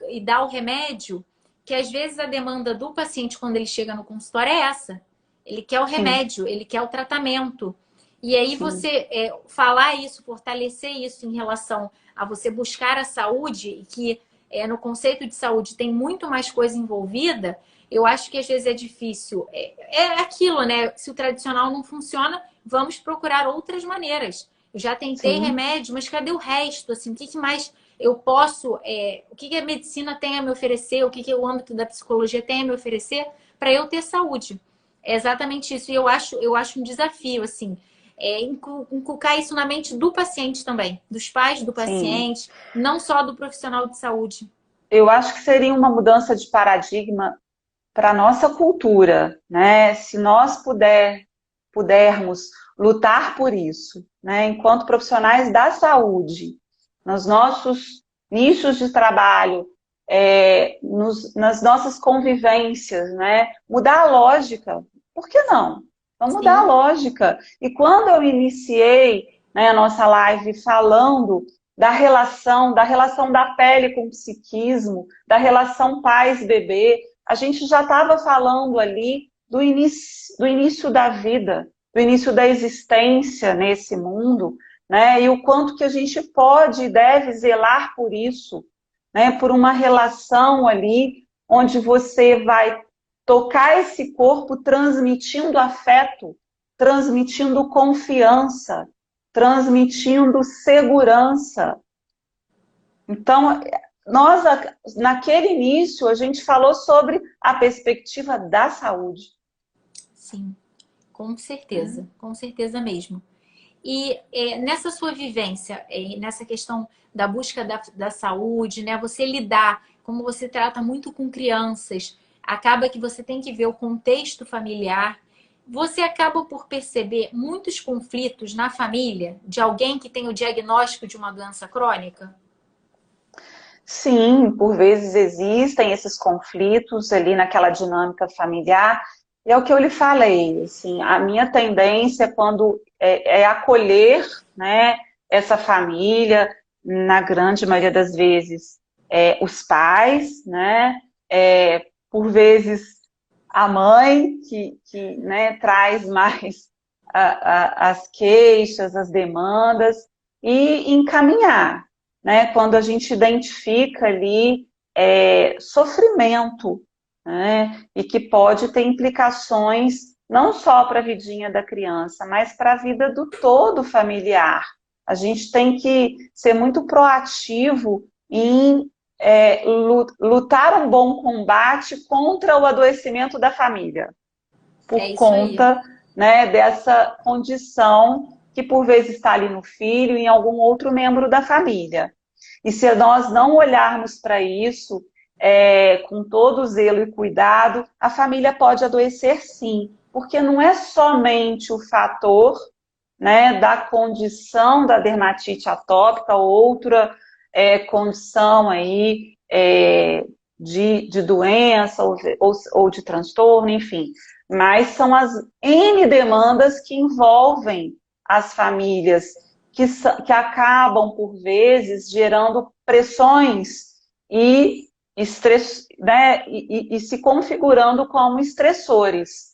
Speaker 1: e dá o remédio, que às vezes a demanda do paciente quando ele chega no consultório é essa. Ele quer o
Speaker 2: Sim,
Speaker 1: remédio, ele quer o tratamento. E aí
Speaker 2: sim,
Speaker 1: você falar isso, fortalecer isso em relação a você buscar a saúde, e que no conceito de saúde tem muito mais coisa envolvida, eu acho que às vezes é difícil. É aquilo, né? Se o tradicional não funciona, vamos procurar outras maneiras. Eu já tentei
Speaker 2: sim.
Speaker 1: remédio, mas cadê o resto? Assim, o que mais eu posso, o que a medicina tem a me oferecer, o que o âmbito da psicologia tem a me oferecer para eu ter saúde? É exatamente isso. E eu acho um desafio, assim, inculcar isso na mente do paciente também, dos pais do
Speaker 2: Sim.
Speaker 1: paciente, não só do profissional de saúde.
Speaker 2: Eu acho que seria uma mudança de paradigma para a nossa cultura, né? Se nós pudermos lutar por isso, né? Enquanto profissionais da saúde, nos nossos nichos de trabalho, nas nossas convivências, né? Mudar a lógica. Por que não? Vamos mudar a
Speaker 1: Sim,
Speaker 2: lógica. E quando eu iniciei, né, a nossa live falando da relação da pele com o psiquismo, da relação pais-bebê. A gente já estava falando ali do início da vida, do início da existência nesse mundo, né? E o quanto que a gente pode e deve zelar por isso, né? Por uma relação ali onde você vai tocar esse corpo transmitindo afeto, transmitindo confiança, transmitindo segurança. Então, nós, naquele início, a gente falou sobre a perspectiva da saúde.
Speaker 1: Sim, com certeza mesmo. E nessa sua vivência, nessa questão da busca da saúde, né? Você lidar, como você trata muito com crianças, acaba que você tem que ver o contexto familiar. Você acaba por perceber muitos conflitos na família de alguém que tem o diagnóstico de uma doença crônica?
Speaker 2: Sim, por vezes existem esses conflitos ali naquela dinâmica familiar. E é o que eu lhe falei, assim, a minha tendência quando é acolher, né, essa família, na grande maioria das vezes, os pais, né, por vezes a mãe né, traz mais as queixas, as demandas, e encaminhar, né, quando a gente identifica ali sofrimento, né, e que pode ter implicações não só para a vidinha da criança, mas para a vida do todo familiar. A gente tem que ser muito proativo em lutar um bom combate contra o adoecimento da família,
Speaker 1: É
Speaker 2: por
Speaker 1: isso aí.
Speaker 2: conta, né, dessa condição que por vezes está ali no filho e em algum outro membro da família. E se nós não olharmos para isso com todo zelo e cuidado, a família pode adoecer sim, porque não é somente o fator, né, da condição da dermatite atópica, outra condição aí de doença ou de transtorno, enfim. Mas são as N demandas que envolvem as famílias, que acabam, por vezes, gerando pressões e estresse, né, e se configurando como estressores.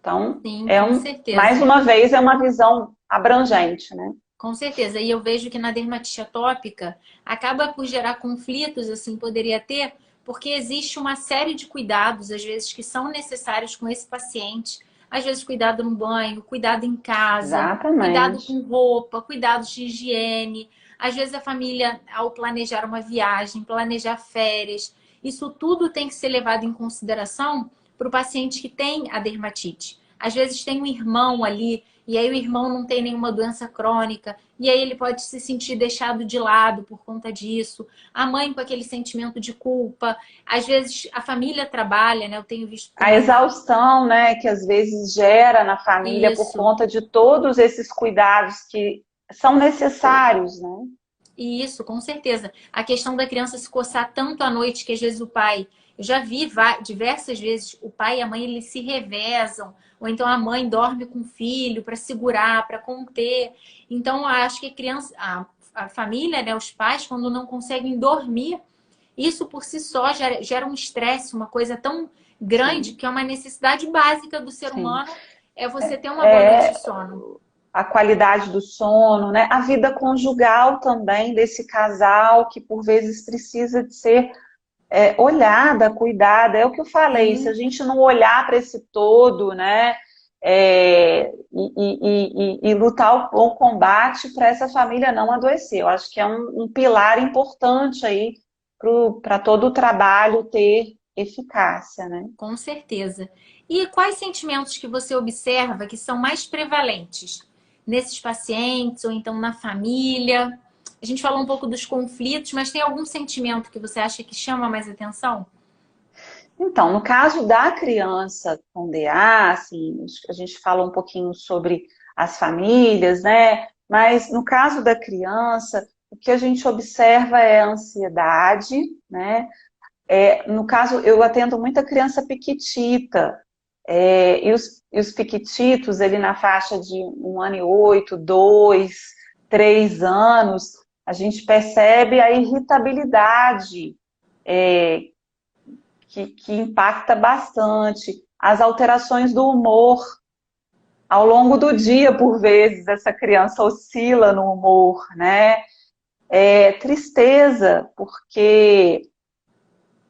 Speaker 2: Então,
Speaker 1: Sim, com
Speaker 2: mais
Speaker 1: certeza.
Speaker 2: uma vez, é uma visão abrangente, né?
Speaker 1: Com certeza. E eu vejo que na dermatite atópica acaba por gerar conflitos, assim, poderia ter, porque existe uma série de cuidados, às vezes, que são necessários com esse paciente. Às vezes, cuidado no banho, cuidado em casa, cuidado
Speaker 2: Exatamente.
Speaker 1: com roupa, cuidados de higiene. Às vezes, a família, ao planejar uma viagem, planejar férias, isso tudo tem que ser levado em consideração para o paciente que tem a dermatite. Às vezes, tem um irmão ali e aí o irmão não tem nenhuma doença crônica, e aí ele pode se sentir deixado de lado por conta disso. A mãe com aquele sentimento de culpa. Às vezes a família trabalha, né? Eu tenho visto
Speaker 2: A
Speaker 1: também
Speaker 2: exaustão, né, que às vezes gera na família por
Speaker 1: isso.
Speaker 2: conta de todos esses cuidados que são necessários, né?
Speaker 1: E isso, com certeza. A questão da criança se coçar tanto à noite que às vezes o pai, eu já vi diversas vezes o pai e a mãe eles se revezam, ou então a mãe dorme com o filho para segurar, para conter. Então, eu acho que a criança, a família, né, os pais, quando não conseguem dormir, isso por si só gera um estresse, uma coisa tão grande
Speaker 2: Sim,
Speaker 1: que é uma necessidade básica do ser
Speaker 2: sim.
Speaker 1: humano é você ter uma boa noite
Speaker 2: É
Speaker 1: de sono.
Speaker 2: a qualidade do sono, né? A vida conjugal também desse casal que por vezes precisa de ser olhada, cuidada. É o que eu falei, se a
Speaker 1: Sim.
Speaker 2: gente não olhar para esse todo, né? E lutar o combate para essa família não adoecer. Eu acho que é um pilar importante aí para todo o trabalho ter eficácia, né?
Speaker 1: Com certeza. E quais sentimentos que você observa que são mais prevalentes nesses pacientes ou então na família? A gente falou um pouco dos conflitos, mas tem algum sentimento que você acha que chama mais atenção?
Speaker 2: Então, no caso da criança com DA, assim, a gente fala um pouquinho sobre as famílias, né? Mas no caso da criança, o que a gente observa é a ansiedade, né? No caso, eu atendo muita criança piquitita, e os piquititos, ele na faixa de 1 ano e 8, 2, 3 anos, a gente percebe a irritabilidade, que impacta bastante, as alterações do humor. Ao longo do dia, por vezes, essa criança oscila no humor, né? Tristeza, porque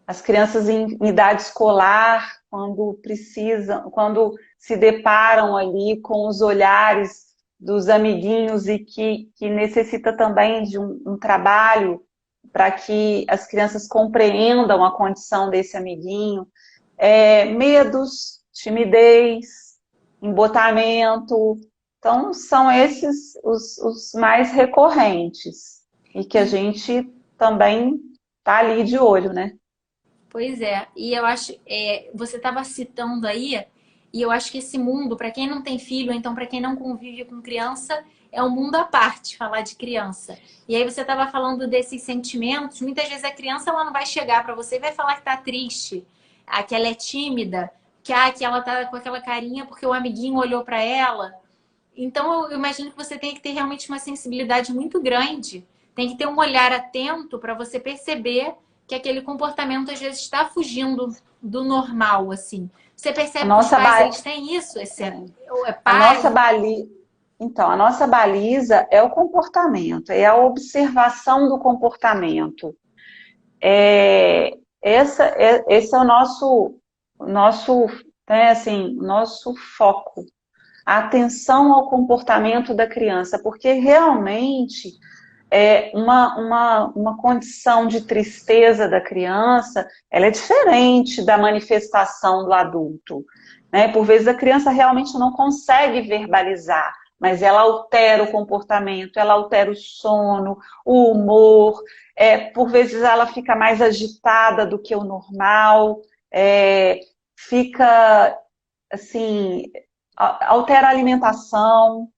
Speaker 2: as crianças em idade escolar, quando se deparam ali com os olhares dos amiguinhos e que necessita também de um trabalho para que as crianças compreendam a condição desse amiguinho, medos, timidez, embotamento. Então, são esses os mais recorrentes e que a gente também está ali de olho, né?
Speaker 1: Pois é, e eu acho, você estava citando aí, e eu acho que esse mundo, para quem não tem filho, ou então para quem não convive com criança, é um mundo à parte falar de criança. E aí você estava falando desses sentimentos, muitas vezes a criança ela não vai chegar para você e vai falar que tá triste, que ela é tímida, que ela tá com aquela carinha porque o amiguinho olhou para ela. Então eu imagino que você tem que ter realmente uma sensibilidade muito grande, tem que ter um olhar atento para você perceber que aquele comportamento às vezes está fugindo do normal, assim. Você
Speaker 2: A
Speaker 1: percebe que os
Speaker 2: nossa,
Speaker 1: pais
Speaker 2: ba...
Speaker 1: eles têm isso? Ou é
Speaker 2: a
Speaker 1: pai?
Speaker 2: nossa baliza, então, a nossa baliza é o comportamento, é a observação do comportamento. Esse é o nosso, né, assim, nosso foco. A atenção ao comportamento da criança, porque realmente uma condição de tristeza da criança, ela é diferente da manifestação do adulto, né? Por vezes a criança realmente não consegue verbalizar, mas ela altera o comportamento, ela altera o sono, o humor, por vezes ela fica mais agitada do que o normal, fica assim, altera a alimentação,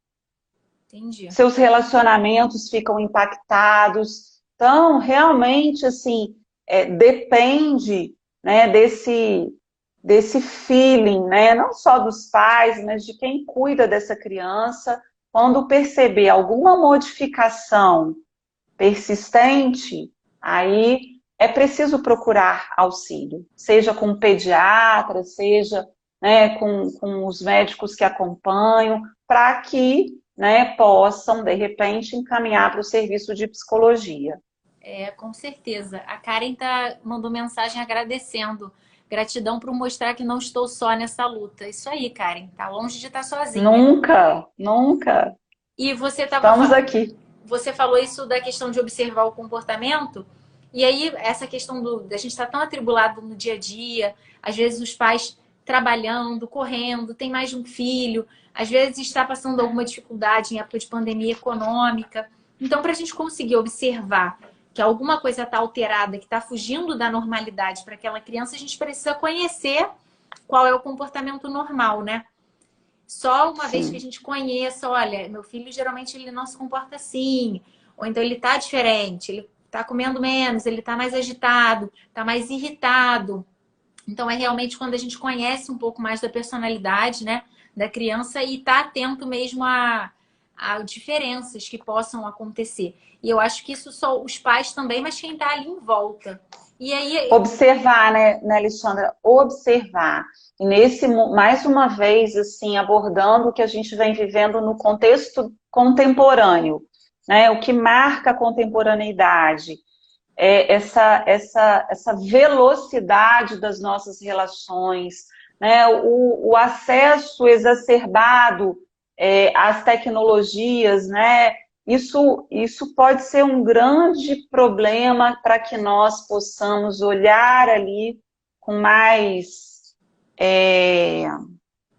Speaker 1: Entendi.
Speaker 2: seus relacionamentos ficam impactados. Então, realmente, assim, depende, né, desse feeling, né, não só dos pais, mas de quem cuida dessa criança. Quando perceber alguma modificação persistente, aí é preciso procurar auxílio, seja com o pediatra, seja, né, com os médicos que acompanham, para que, né, possam, de repente, encaminhar para o serviço de psicologia.
Speaker 1: Com certeza. A Karen mandou mensagem agradecendo. Gratidão por mostrar que não estou só nessa luta. Isso aí, Karen. Tá longe de estar sozinha.
Speaker 2: Nunca, nunca.
Speaker 1: E você
Speaker 2: Estamos aqui.
Speaker 1: você falou isso da questão de observar o comportamento. E aí, essa questão da gente estar tão atribulado no dia a dia, às vezes os pais trabalhando, correndo, tem mais de um filho, às vezes está passando alguma dificuldade em época de pandemia econômica. Então, para a gente conseguir observar que alguma coisa está alterada, que está fugindo da normalidade para aquela criança, a gente precisa conhecer qual é o comportamento normal, né? Só uma vez que a
Speaker 2: Sim.
Speaker 1: gente conheça, olha, meu filho geralmente ele não se comporta assim, ou então ele tá diferente, ele tá comendo menos, ele tá mais agitado, tá mais irritado. Então é realmente quando a gente conhece um pouco mais da personalidade, né, da criança e tá atento mesmo a diferenças que possam acontecer. E eu acho que isso só os pais também, mas quem tá ali em volta. E aí,
Speaker 2: Observar, né, Alexandra? Observar. E mais uma vez, assim, abordando o que a gente vem vivendo no contexto contemporâneo, né? O que marca a contemporaneidade é essa velocidade das nossas relações, né? O acesso exacerbado às tecnologias, né? Isso pode ser um grande problema para que nós possamos olhar ali com mais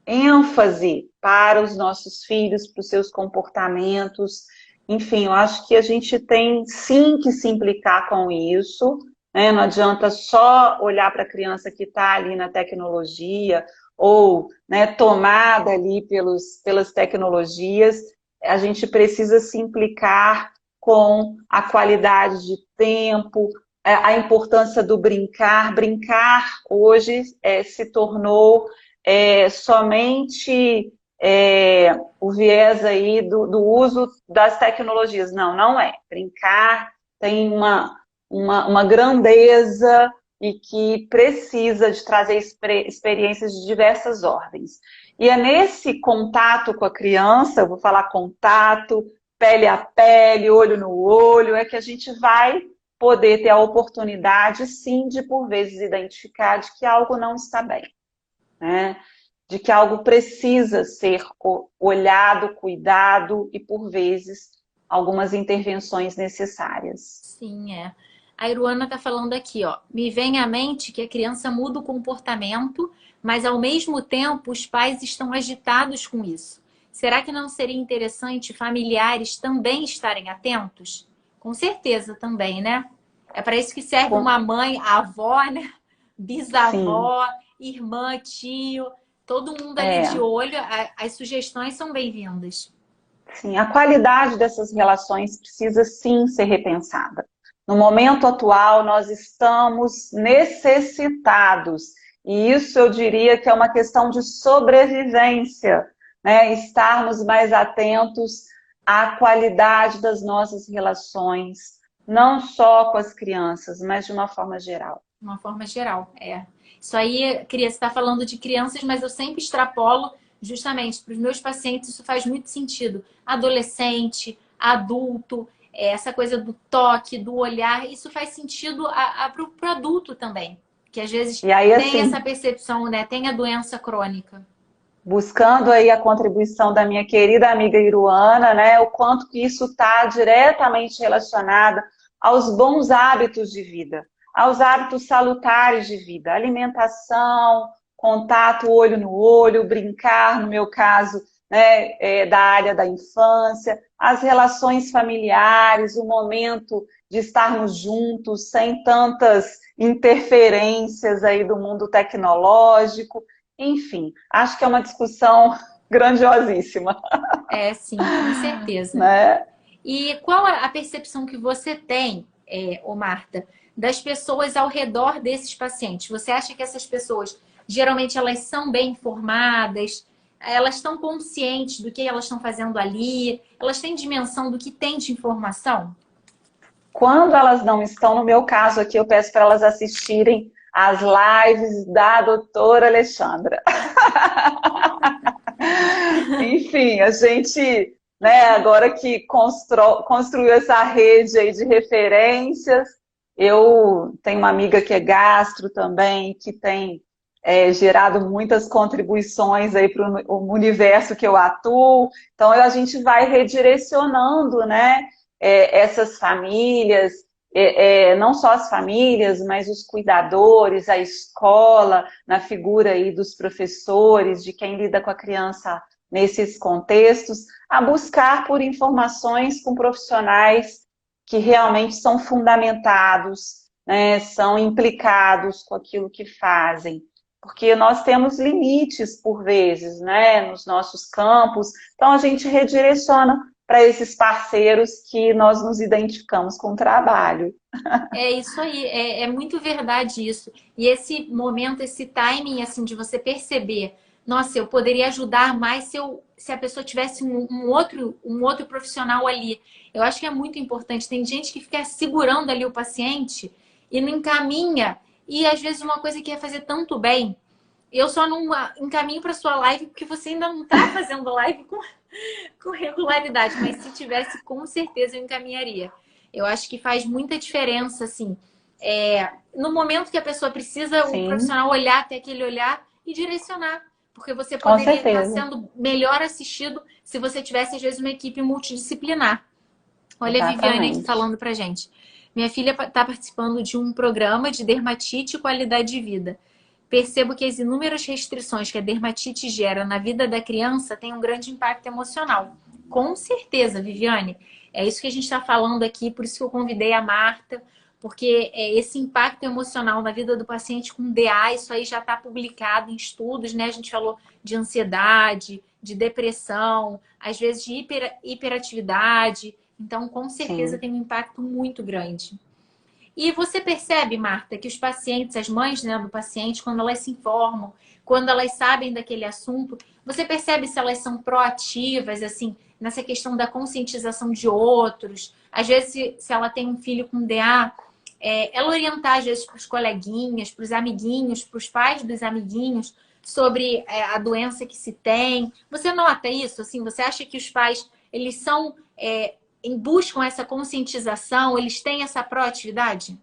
Speaker 2: ênfase para os nossos filhos, para os seus comportamentos. Enfim, eu acho que a gente tem sim que se implicar com isso, né? Não adianta só olhar para a criança que está ali na tecnologia ou, né, tomada ali pelas tecnologias. A gente precisa se implicar com a qualidade de tempo, a importância do brincar. Brincar hoje se tornou somente o viés aí do uso das tecnologias. Não, não é. Brincar tem uma grandeza e que precisa de trazer experiências de diversas ordens. E é nesse contato com a criança, eu vou falar contato, pele a pele, olho no olho, é que a gente vai poder ter a oportunidade, sim, de por vezes identificar de que algo não está bem, né? De que algo precisa ser olhado, cuidado e, por vezes, algumas intervenções necessárias.
Speaker 1: Sim, é. A Iruana está falando aqui, ó. Me vem à mente que a criança muda o comportamento, mas ao mesmo tempo os pais estão agitados com isso. Será que não seria interessante familiares também estarem atentos? Com certeza também, né? É para isso que serve uma mãe, a avó, né?
Speaker 2: Sim,
Speaker 1: Bisavó, irmã, tio, todo mundo ali de olho. As sugestões são bem-vindas.
Speaker 2: sim. A qualidade dessas relações precisa, sim, ser repensada. No momento atual, nós estamos necessitados, e isso eu diria que é uma questão de sobrevivência, né? Estarmos mais atentos à qualidade das nossas relações, não só com as crianças, mas de uma forma geral.
Speaker 1: De uma forma geral, é. Isso aí, você está falando de crianças, mas eu sempre extrapolo justamente para os meus pacientes, isso faz muito sentido. Adolescente, adulto, essa coisa do toque, do olhar, isso faz sentido para o adulto também, que às vezes
Speaker 2: E aí,
Speaker 1: tem essa
Speaker 2: assim,
Speaker 1: percepção, né? Tem a doença crônica.
Speaker 2: buscando aí a contribuição da minha querida amiga Iruana, né, o quanto que isso está diretamente relacionado aos bons hábitos de vida, aos hábitos salutares de vida, alimentação, contato olho no olho, brincar, no meu caso, né, da área da infância, as relações familiares, o momento de estarmos juntos, sem tantas interferências aí do mundo tecnológico. Enfim, acho que é uma discussão grandiosíssima,
Speaker 1: É, sim, com certeza.
Speaker 2: né?
Speaker 1: E qual a percepção que você tem, ô Marta, das pessoas ao redor desses pacientes? Você acha que essas pessoas, geralmente, elas são bem informadas? Elas estão conscientes do que elas estão fazendo ali? Elas têm dimensão do que tem de informação?
Speaker 2: Quando elas não estão, no meu caso aqui, eu peço para elas assistirem às lives da doutora Alexandra. Enfim, a gente, né, agora que construiu essa rede aí de referências, eu tenho uma amiga que é gastro também, que tem gerado muitas contribuições aí para o universo que eu atuo. Então, a gente vai redirecionando, né, essas famílias, não só as famílias, mas os cuidadores, a escola, na figura aí dos professores, de quem lida com a criança nesses contextos, a buscar por informações com profissionais que realmente são fundamentados, né, são implicados com aquilo que fazem. Porque nós temos limites, por vezes, né, nos nossos campos, então a gente redireciona para esses parceiros que nós nos identificamos com o trabalho.
Speaker 1: É isso aí, é muito verdade isso. E esse momento, esse timing, assim, de você perceber, nossa, eu poderia ajudar mais se a pessoa tivesse um outro profissional ali. Eu acho que é muito importante. Tem gente que fica segurando ali o paciente e não encaminha. E às vezes uma coisa que ia fazer tanto bem, eu só não encaminho para sua live porque você ainda não está fazendo live com regularidade. Mas se tivesse, com certeza eu encaminharia. Eu acho que faz muita diferença, assim. No momento que a pessoa precisa, o
Speaker 2: Sim,
Speaker 1: profissional olhar até aquele olhar e direcionar. Porque você
Speaker 2: com
Speaker 1: poderia estar
Speaker 2: certeza.
Speaker 1: sendo melhor assistido se você tivesse, às vezes, uma equipe multidisciplinar. Olha a Viviane aqui
Speaker 2: Exatamente.
Speaker 1: falando pra gente. Minha filha está participando de um programa de dermatite e qualidade de vida. Percebo que as inúmeras restrições que a dermatite gera na vida da criança têm um grande impacto emocional. Com certeza, Viviane. É isso que a gente está falando aqui, por isso que eu convidei a Marta, porque esse impacto emocional na vida do paciente com DA, isso aí já está publicado em estudos, né? A gente falou de ansiedade, de depressão, às vezes de hiperatividade. Então, com certeza,
Speaker 2: Sim.
Speaker 1: tem um impacto muito grande. E você percebe, Marta, que os pacientes, as mães, né, do paciente, quando elas se informam, quando elas sabem daquele assunto, você percebe se elas são proativas, assim, nessa questão da conscientização de outros? Às vezes, se ela tem um filho com DA, ela orientar, às vezes, para os coleguinhas, para os amiguinhos, para os pais dos amiguinhos, sobre a doença que se tem. Você nota isso? Assim, você acha que os pais, eles são, buscam essa conscientização, eles têm essa proatividade?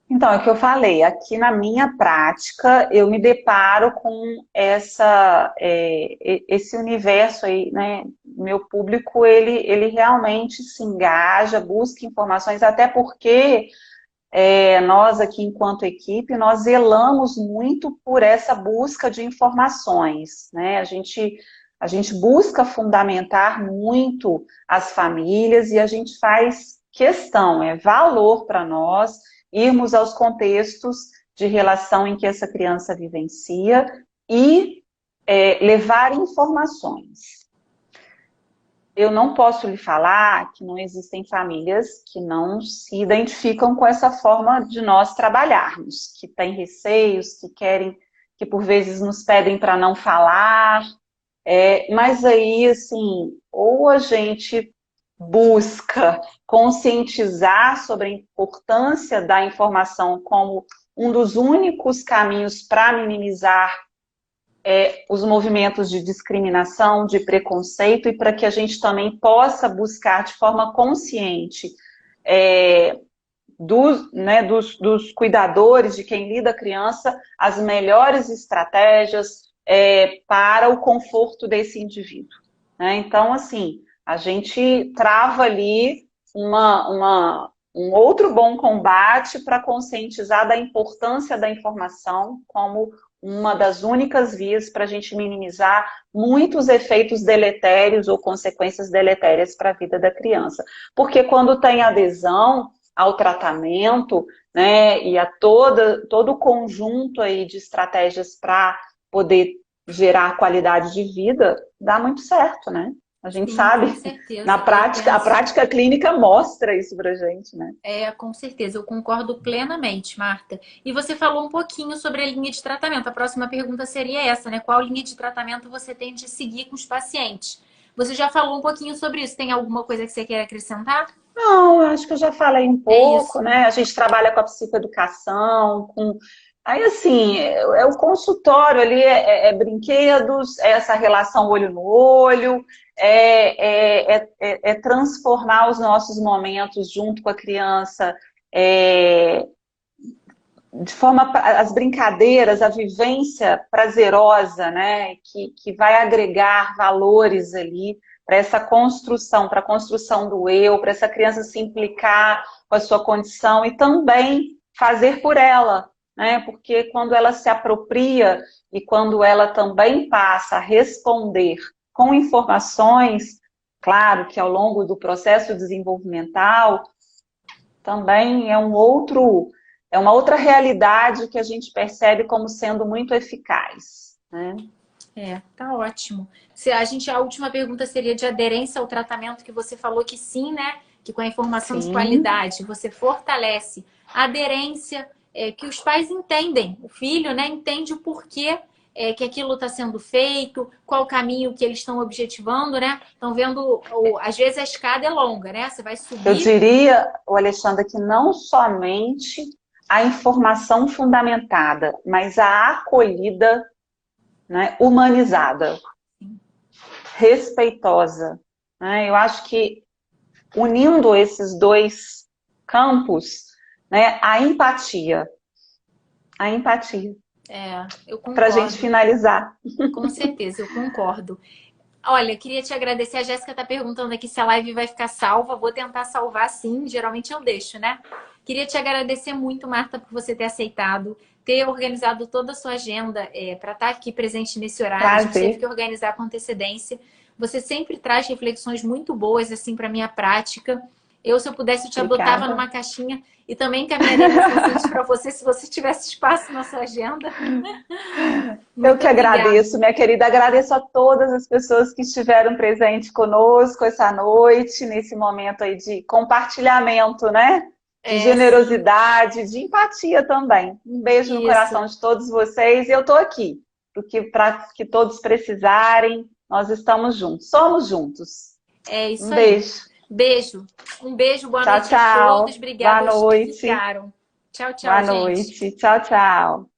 Speaker 2: Então, é o que eu falei, aqui na minha prática, eu me deparo com esse universo aí, né? Meu público, ele realmente se engaja, busca informações, até porque nós aqui, enquanto equipe, nós zelamos muito por essa busca de informações, né? A gente busca fundamentar muito as famílias e a gente faz questão, é valor para nós irmos aos contextos de relação em que essa criança vivencia e levar informações. Eu não posso lhe falar que não existem famílias que não se identificam com essa forma de nós trabalharmos, que têm receios, que querem, que por vezes nos pedem para não falar, mas aí, assim, ou a gente busca conscientizar sobre a importância da informação como um dos únicos caminhos para minimizar os movimentos de discriminação, de preconceito, e para que a gente também possa buscar de forma consciente dos cuidadores, de quem lida a criança, as melhores estratégias para o conforto desse indivíduo. Né? Então, assim, a gente trava ali um outro bom combate para conscientizar da importância da informação como uma das únicas vias para a gente minimizar muitos efeitos deletérios ou consequências deletérias para a vida da criança. Porque quando tem adesão ao tratamento, né, e a todo o conjunto aí de estratégias para poder gerar qualidade de vida, dá muito certo, né? A gente sabe,
Speaker 1: com certeza.
Speaker 2: na prática, a prática clínica mostra isso pra gente, né?
Speaker 1: Com certeza, eu concordo plenamente, Marta. E você falou um pouquinho sobre a linha de tratamento. A próxima pergunta seria essa, né? Qual linha de tratamento você tem de seguir com os pacientes? Você já falou um pouquinho sobre isso. Tem alguma coisa que você quer acrescentar?
Speaker 2: Não, eu acho que eu já falei um pouco,
Speaker 1: isso.
Speaker 2: né? A gente trabalha com a psicoeducação, com... Aí, assim, o consultório ali, brinquedos, essa relação olho no olho, transformar os nossos momentos junto com a criança, de forma, as brincadeiras, a vivência prazerosa, né? Que vai agregar valores ali para essa construção, para a construção do eu, para essa criança se implicar com a sua condição e também fazer por ela, né? Porque quando ela se apropria e quando ela também passa a responder com informações, claro que ao longo do processo desenvolvimental, também é uma outra realidade que a gente percebe como sendo muito eficaz, né?
Speaker 1: Tá ótimo. A última pergunta seria de aderência ao tratamento, que você falou que sim, né? Que com a informação de qualidade você fortalece a aderência, que os pais entendem, o filho, né, entende o porquê que aquilo está sendo feito, qual o caminho que eles estão objetivando, né? Estão vendo, às vezes a escada é longa, né? Você vai subir.
Speaker 2: Eu diria, Alexandra, que não somente a informação fundamentada, mas a acolhida, né, humanizada, respeitosa. Né? Eu acho que unindo esses dois campos, né, a empatia.
Speaker 1: Eu concordo.
Speaker 2: Para a gente finalizar.
Speaker 1: Com certeza, eu concordo. Olha, queria te agradecer. A Jéssica está perguntando aqui se a live vai ficar salva. Vou tentar salvar, sim. Geralmente eu deixo, né? Queria te agradecer muito, Marta, por você ter aceitado, ter organizado toda a sua agenda para estar aqui presente nesse horário.
Speaker 2: Prazer.
Speaker 1: A gente teve que organizar com antecedência. Você sempre traz reflexões muito boas, assim, para minha prática. Se eu pudesse, eu te adotava numa caixinha e também encaminharia mensagens para você, se você tivesse espaço na sua agenda.
Speaker 2: Eu que agradeço, minha querida. Agradeço a todas as pessoas que estiveram presentes conosco essa noite, nesse momento aí de compartilhamento, né? de generosidade, de empatia também. Um beijo no coração de todos vocês. E eu estou aqui, porque para que todos precisarem, nós estamos juntos. Somos juntos.
Speaker 1: É isso
Speaker 2: um
Speaker 1: aí.
Speaker 2: Beijo.
Speaker 1: Beijo. Um beijo, boa
Speaker 2: Tchau,
Speaker 1: noite
Speaker 2: tchau.
Speaker 1: a todos. Obrigada
Speaker 2: Boa
Speaker 1: aos que
Speaker 2: noite.
Speaker 1: ficaram. Tchau, tchau,
Speaker 2: Boa
Speaker 1: gente.
Speaker 2: noite. Tchau, tchau.